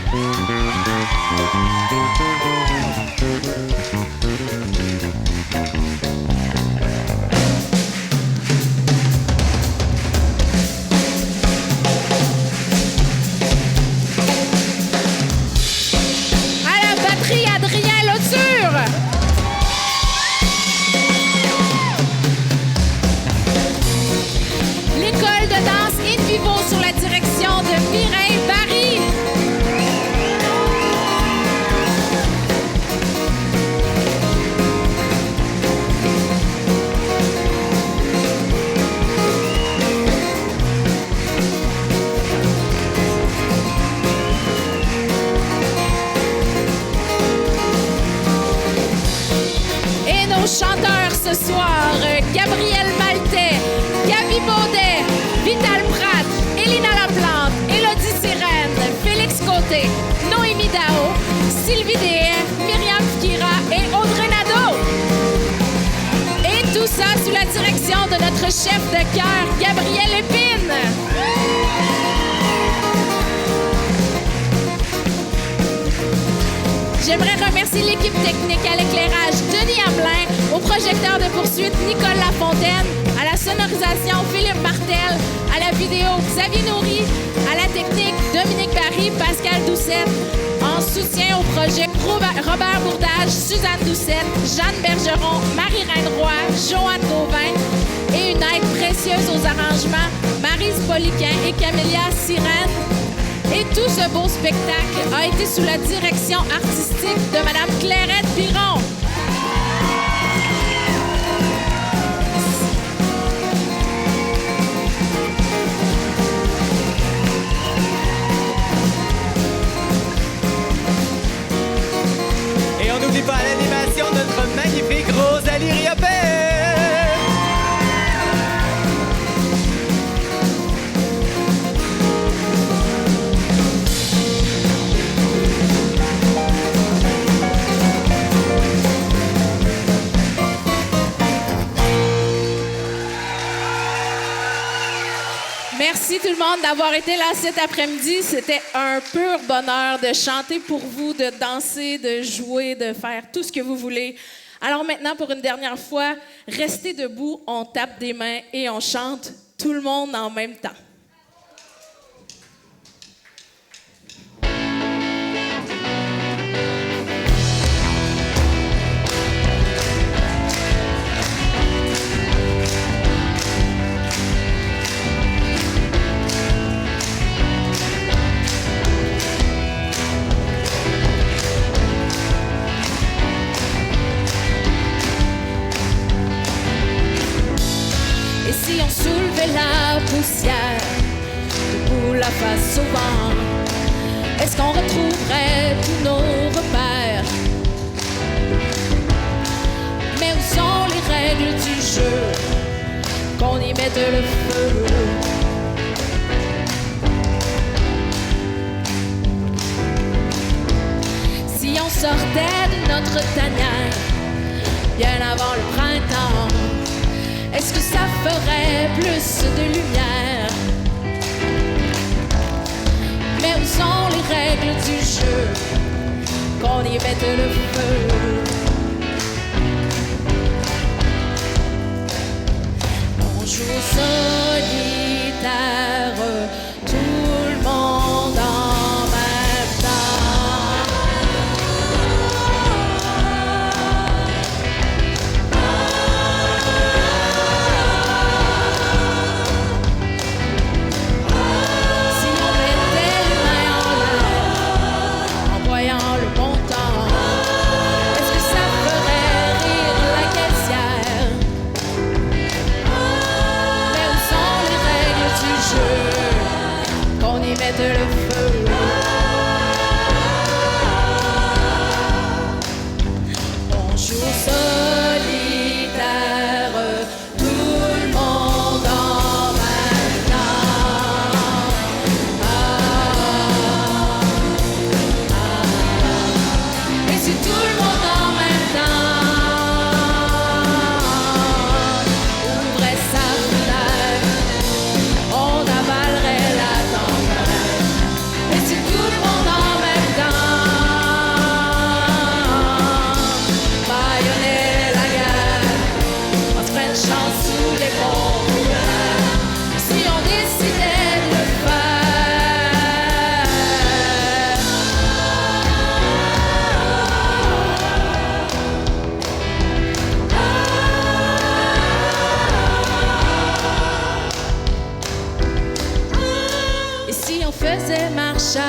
À la batterie, Adrien Lauture. L'école de danse In Vivo sur la direction de Mireille Barry. Et nos chanteurs ce soir, Gabriel Maltais, Gaby Baudet, Vital Pratt, Elina Laplante, Élodie Sirène, Félix Côté, Noémie Dao, Sylvie Dehaye, Myriam Fikira et Audrey Nadeau. Et tout ça sous la direction de notre chef de chœur, Gabriel Épine. J'aimerais remercier l'équipe technique à l'éclairage, Denis Hamelin, au projecteur de poursuite, Nicole Lafontaine, à la sonorisation, Philippe Martel, à la vidéo, Xavier Nourry, à la technique, Dominique Barry, Pascal Doucette, en soutien au projet, Robert Bourdage, Suzanne Doucette, Jeanne Bergeron, Marie-Reine Roy, Joanne Gauvin et une aide précieuse aux arrangements, Maryse Poliquin et Camélia Sirène. Et tout ce beau spectacle a été sous la direction artistique de Mme Clairette Biron. Et on n'oublie pas l'animation de notre magnifique Rosalie Riopelle. Merci tout le monde d'avoir été là cet après-midi. C'était un pur bonheur de chanter pour vous, de danser, de jouer, de faire tout ce que vous voulez. Alors maintenant, pour une dernière fois, restez debout, on tape des mains et on chante tout le monde en même temps. Et si on soulevait la poussière, debout la face au vent, est-ce qu'on retrouverait tous nos repères? Mais où sont les règles du jeu? Qu'on y mette le feu. Si on sortait de notre tanière, bien avant le printemps, est-ce que ça ferait plus de lumière? Mais où sont les règles du jeu? Qu'on y mette le feu. On joue au solitaire, tout le monde en même temps. Si on mettait les mains en l'air, en voyant le bon temps, est-ce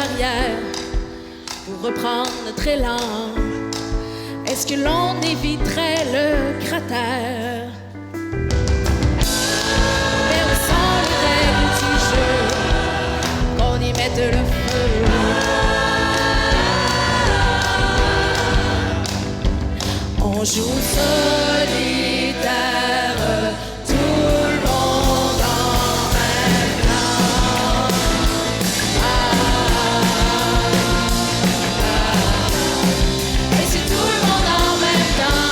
arrière pour reprendre notre élan. Est-ce que l'on éviterait le cratère? Mais où sont les règles du jeu? Qu'on y mette le feu. On joue solitaire, tout le monde en même temps. Et c'est tout le monde en même temps.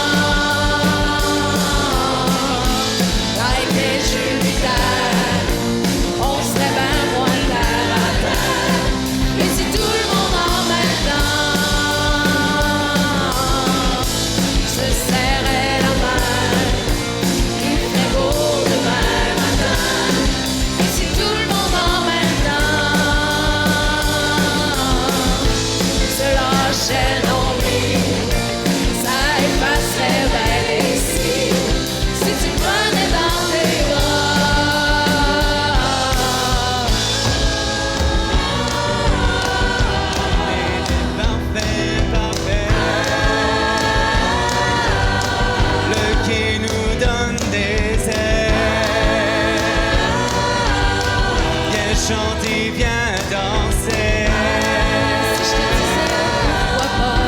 Like des Jupiter, on serait bien moins terre à terre. Et c'est tout le monde en même temps. Se serrait la main, il ferait beau demain matin. Et si tout le monde en même temps se lâchait l'ennui, ça effacerait bien les signes. Si tu me prenais dans tes bras. Parfait, parfait. Le qui nous donne des ailes. Viens chanter, viens danser. Si je te disais pourquoi pas,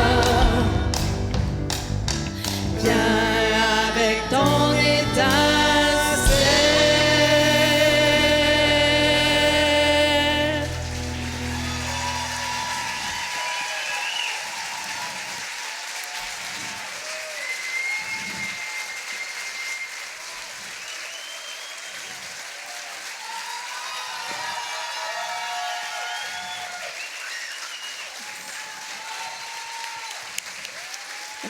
viens avec ton étincelle.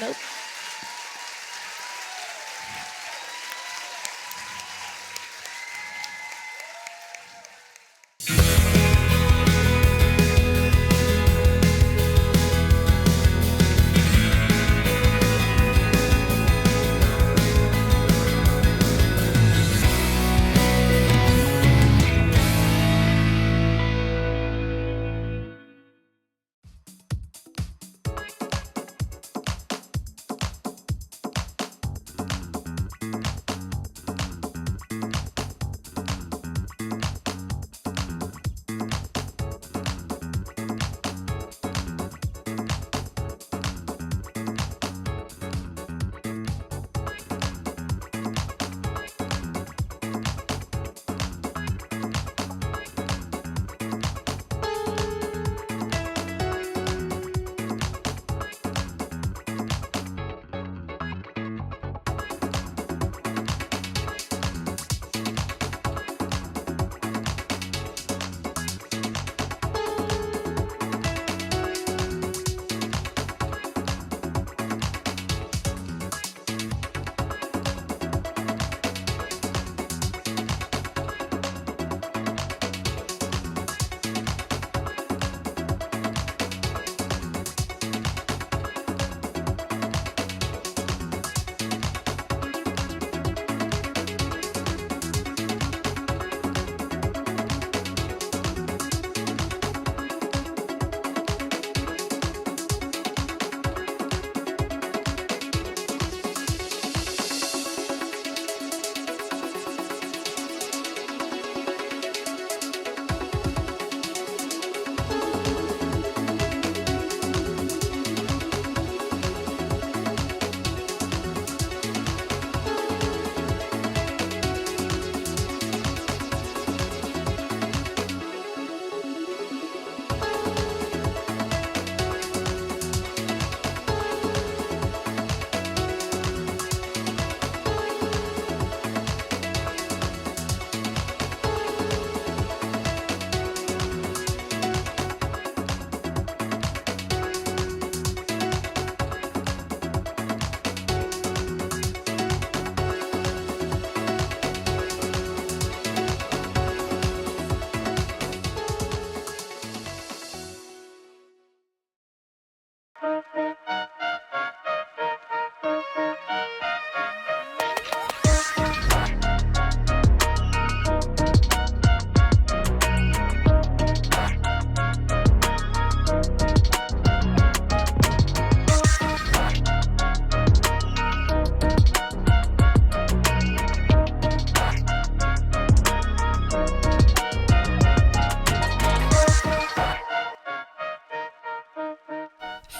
Nope.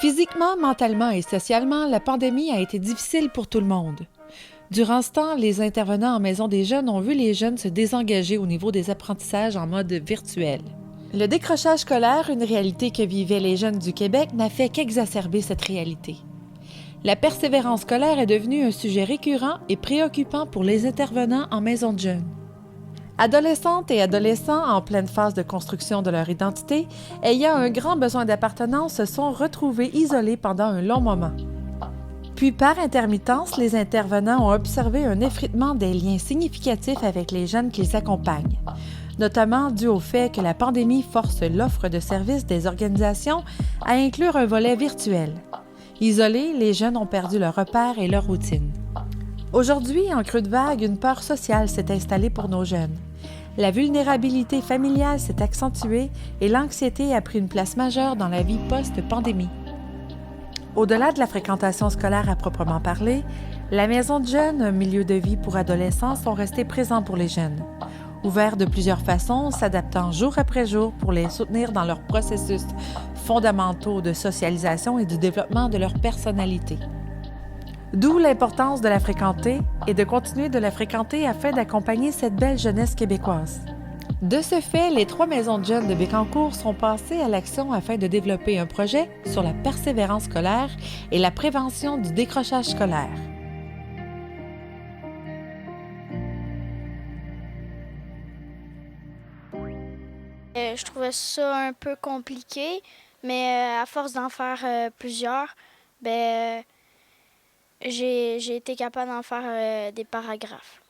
Physiquement, mentalement et socialement, la pandémie a été difficile pour tout le monde. Durant ce temps, les intervenants en maison des jeunes ont vu les jeunes se désengager au niveau des apprentissages en mode virtuel. Le décrochage scolaire, une réalité que vivaient les jeunes du Québec, n'a fait qu'exacerber cette réalité. La persévérance scolaire est devenue un sujet récurrent et préoccupant pour les intervenants en maison de jeunes. Adolescentes et adolescents en pleine phase de construction de leur identité, ayant un grand besoin d'appartenance, se sont retrouvés isolés pendant un long moment. Puis, par intermittence, les intervenants ont observé un effritement des liens significatifs avec les jeunes qu'ils accompagnent, notamment dû au fait que la pandémie force l'offre de services des organisations à inclure un volet virtuel. Isolés, les jeunes ont perdu leurs repères et leur routine. Aujourd'hui, en creux de vague, une peur sociale s'est installée pour nos jeunes. La vulnérabilité familiale s'est accentuée et l'anxiété a pris une place majeure dans la vie post-pandémie. Au-delà de la fréquentation scolaire à proprement parler, la maison de jeunes, un milieu de vie pour adolescents, sont restés présents pour les jeunes. Ouverts de plusieurs façons, s'adaptant jour après jour pour les soutenir dans leurs processus fondamentaux de socialisation et du développement de leur personnalité. D'où l'importance de la fréquenter et de continuer de la fréquenter afin d'accompagner cette belle jeunesse québécoise. De ce fait, les 3 maisons de jeunes de Bécancour sont passées à l'action afin de développer un projet sur la persévérance scolaire et la prévention du décrochage scolaire. Je trouvais ça un peu compliqué, mais à force d'en faire plusieurs, j'ai été capable d'en faire des paragraphes.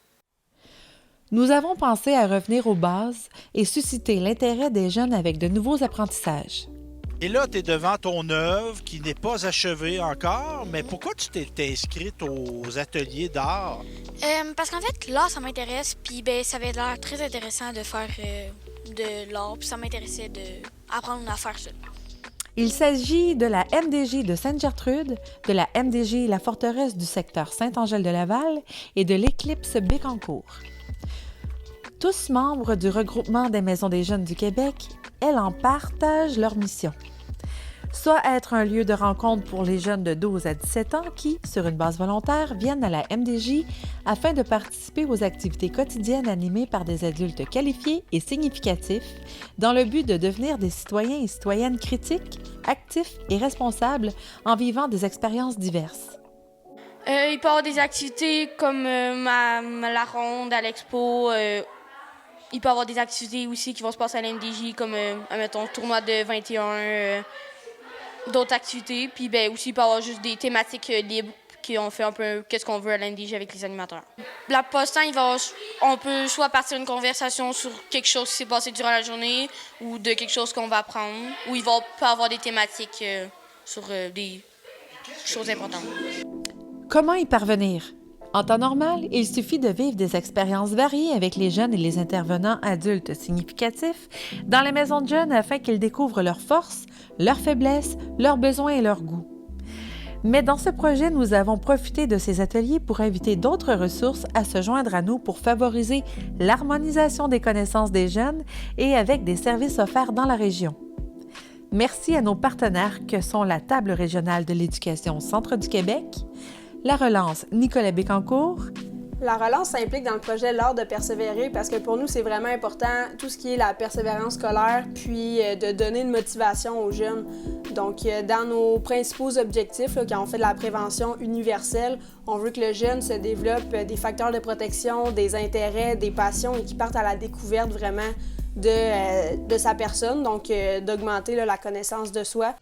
Nous avons pensé à revenir aux bases et susciter l'intérêt des jeunes avec de nouveaux apprentissages. Et là, tu es devant ton œuvre qui n'est pas achevée encore, mais pourquoi tu t'es inscrite aux ateliers d'art? Parce qu'en fait, l'art, ça m'intéresse, puis ça avait l'air très intéressant de faire de l'art, puis ça m'intéressait d'apprendre à faire ça. Il s'agit de la MDJ de Sainte-Gertrude, de la MDJ La Forteresse du secteur Saint-Angèle-de-Laval et de l'Éclipse Bécancour. Tous membres du regroupement des Maisons des jeunes du Québec, elles en partagent leur mission. Soit être un lieu de rencontre pour les jeunes de 12 à 17 ans qui, sur une base volontaire, viennent à la MDJ afin de participer aux activités quotidiennes animées par des adultes qualifiés et significatifs dans le but de devenir des citoyens et citoyennes critiques, actifs et responsables en vivant des expériences diverses. Il peut y avoir des activités comme la ronde à l'expo. Il peut y avoir des activités aussi qui vont se passer à l'MDJ comme, mettons, tournoi de 21, d'autres activités. Puis aussi, il peut y avoir juste des thématiques libres qui ont fait un peu qu'est-ce qu'on veut à l'MDJ avec les animateurs. La poste-temps, on peut soit partir une conversation sur quelque chose qui s'est passé durant la journée ou de quelque chose qu'on va apprendre, ou il va pas avoir des thématiques sur des choses importantes. Comment y parvenir? En temps normal, il suffit de vivre des expériences variées avec les jeunes et les intervenants adultes significatifs dans les maisons de jeunes afin qu'ils découvrent leurs forces, leurs faiblesses, leurs besoins et leurs goûts. Mais dans ce projet, nous avons profité de ces ateliers pour inviter d'autres ressources à se joindre à nous pour favoriser l'harmonisation des connaissances des jeunes et avec des services offerts dans la région. Merci à nos partenaires que sont la Table régionale de l'éducation Centre du Québec, la Relance Nicolas Bécancour. La relance s'implique dans le projet L'art de persévérer parce que pour nous, c'est vraiment important tout ce qui est la persévérance scolaire, puis de donner une motivation aux jeunes. Donc, dans nos principaux objectifs, quand on fait de la prévention universelle, on veut que le jeune se développe des facteurs de protection, des intérêts, des passions et qu'il parte à la découverte vraiment de sa personne, donc d'augmenter la connaissance de soi.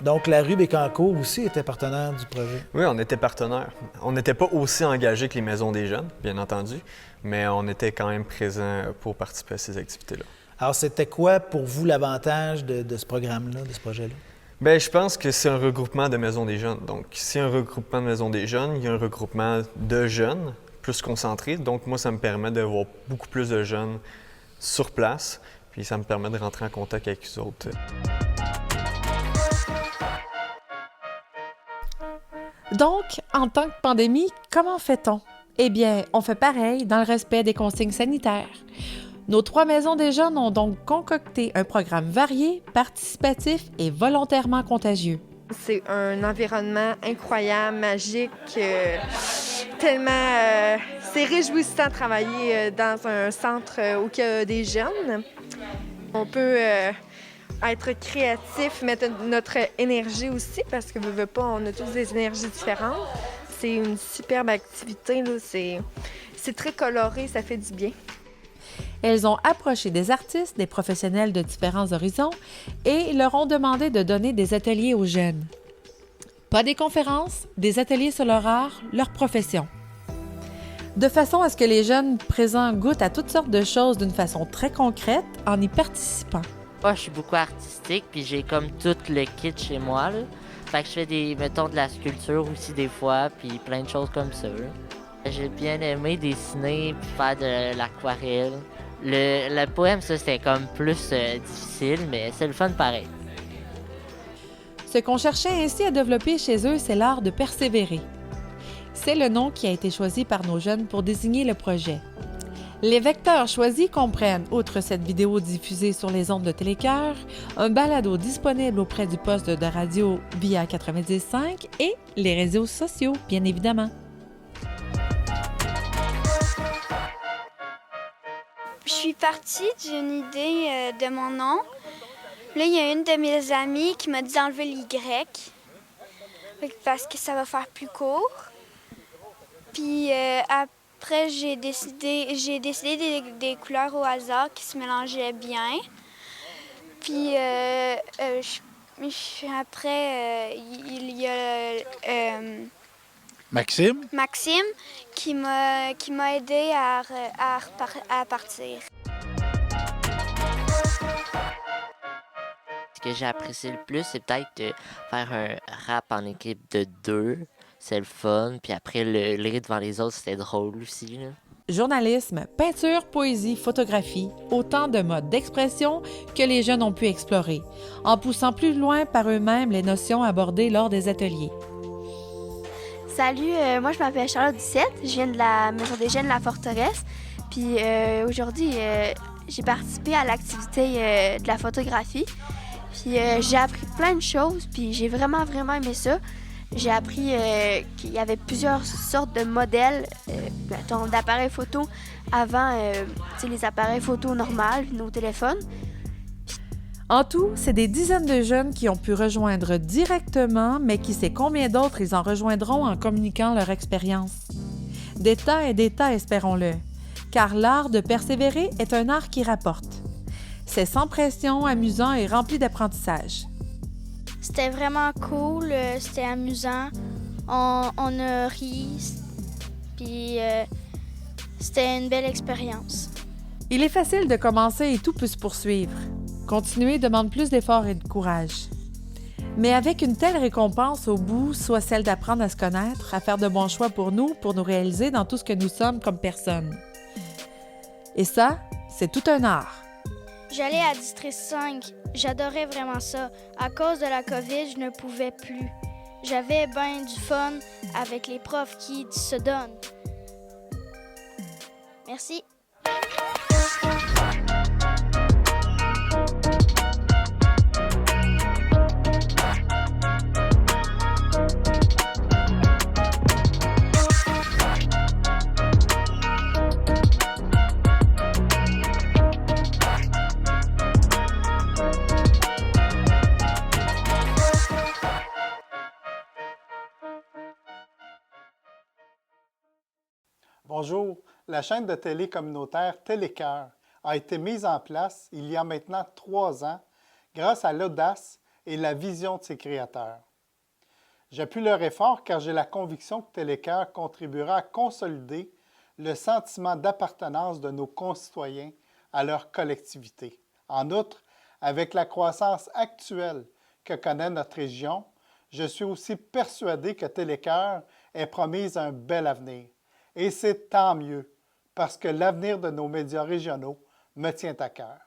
Donc, la rue Bécancour aussi était partenaire du projet. Oui, on était partenaire. On n'était pas aussi engagés que les Maisons des jeunes, bien entendu, mais on était quand même présents pour participer à ces activités-là. Alors, c'était quoi pour vous l'avantage de ce programme-là, de ce projet-là? Bien, je pense que c'est un regroupement de Maisons des jeunes. Donc, s'il y a un regroupement de Maisons des jeunes, il y a un regroupement de jeunes plus concentré. Donc, moi, ça me permet de voir beaucoup plus de jeunes sur place, puis ça me permet de rentrer en contact avec eux autres. Donc, en temps de pandémie, comment fait-on? Eh bien, on fait pareil dans le respect des consignes sanitaires. Nos 3 maisons des jeunes ont donc concocté un programme varié, participatif et volontairement contagieux. C'est un environnement incroyable, magique, tellement... c'est réjouissant de travailler dans un centre où il y a des jeunes. On peut être créatif, mettre notre énergie aussi, parce que veut pas, on a tous des énergies différentes. C'est une superbe activité, là. C'est très coloré, ça fait du bien. Elles ont approché des artistes, des professionnels de différents horizons et leur ont demandé de donner des ateliers aux jeunes. Pas des conférences, des ateliers sur leur art, leur profession. De façon à ce que les jeunes présents goûtent à toutes sortes de choses d'une façon très concrète en y participant. Moi, je suis beaucoup artistique, puis j'ai comme tout le kit chez moi, là. Fait que je fais mettons, de la sculpture aussi des fois, puis plein de choses comme ça, là. J'ai bien aimé dessiner puis faire de l'aquarelle. Le poème, ça, c'était comme plus difficile, mais c'est le fun pareil. Ce qu'on cherchait ainsi à développer chez eux, c'est l'art de persévérer. C'est le nom qui a été choisi par nos jeunes pour désigner le projet. Les vecteurs choisis comprennent, outre cette vidéo diffusée sur les ondes de Télécœur, un balado disponible auprès du poste de radio via 90.5 et les réseaux sociaux, bien évidemment. Je suis partie d'une idée de mon nom. Là, il y a une de mes amies qui m'a dit d'enlever l'Y parce que ça va faire plus court. Puis après, j'ai décidé des couleurs au hasard qui se mélangeaient bien. Puis après, il y a Maxime qui m'a aidé à partir. Ce que j'ai apprécié le plus, c'est peut-être de faire un rap en équipe de 2. C'est le fun. Puis après, le rire devant les autres, c'était drôle aussi, là. Journalisme, peinture, poésie, photographie, autant de modes d'expression que les jeunes ont pu explorer, en poussant plus loin par eux-mêmes les notions abordées lors des ateliers. Salut, moi je m'appelle Charlotte Ducette, je viens de la Maison des jeunes de la Forteresse. Puis aujourd'hui, j'ai participé à l'activité de la photographie. Puis j'ai appris plein de choses, puis j'ai vraiment aimé ça. J'ai appris qu'il y avait plusieurs sortes de modèles d'appareils photo avant les appareils photo normaux, nos téléphones. En tout, c'est des dizaines de jeunes qui ont pu rejoindre directement, mais qui sait combien d'autres ils en rejoindront en communiquant leur expérience. Des tas et des tas, espérons-le, car l'art de persévérer est un art qui rapporte. C'est sans pression, amusant et rempli d'apprentissage. C'était vraiment cool, c'était amusant, on a ri, puis c'était une belle expérience. Il est facile de commencer et tout peut se poursuivre. Continuer demande plus d'efforts et de courage. Mais avec une telle récompense au bout, soit celle d'apprendre à se connaître, à faire de bons choix pour nous réaliser dans tout ce que nous sommes comme personnes. Et ça, c'est tout un art. J'allais à District 5, j'adorais vraiment ça. À cause de la COVID, je ne pouvais plus. J'avais bien du fun avec les profs qui se donnent. Merci. Bonjour, la chaîne de télé communautaire Télécœur a été mise en place il y a maintenant 3 ans grâce à l'audace et la vision de ses créateurs. J'appuie leur effort car j'ai la conviction que Télécœur contribuera à consolider le sentiment d'appartenance de nos concitoyens à leur collectivité. En outre, avec la croissance actuelle que connaît notre région, je suis aussi persuadé que Télécœur est promise un bel avenir. Et c'est tant mieux, parce que l'avenir de nos médias régionaux me tient à cœur.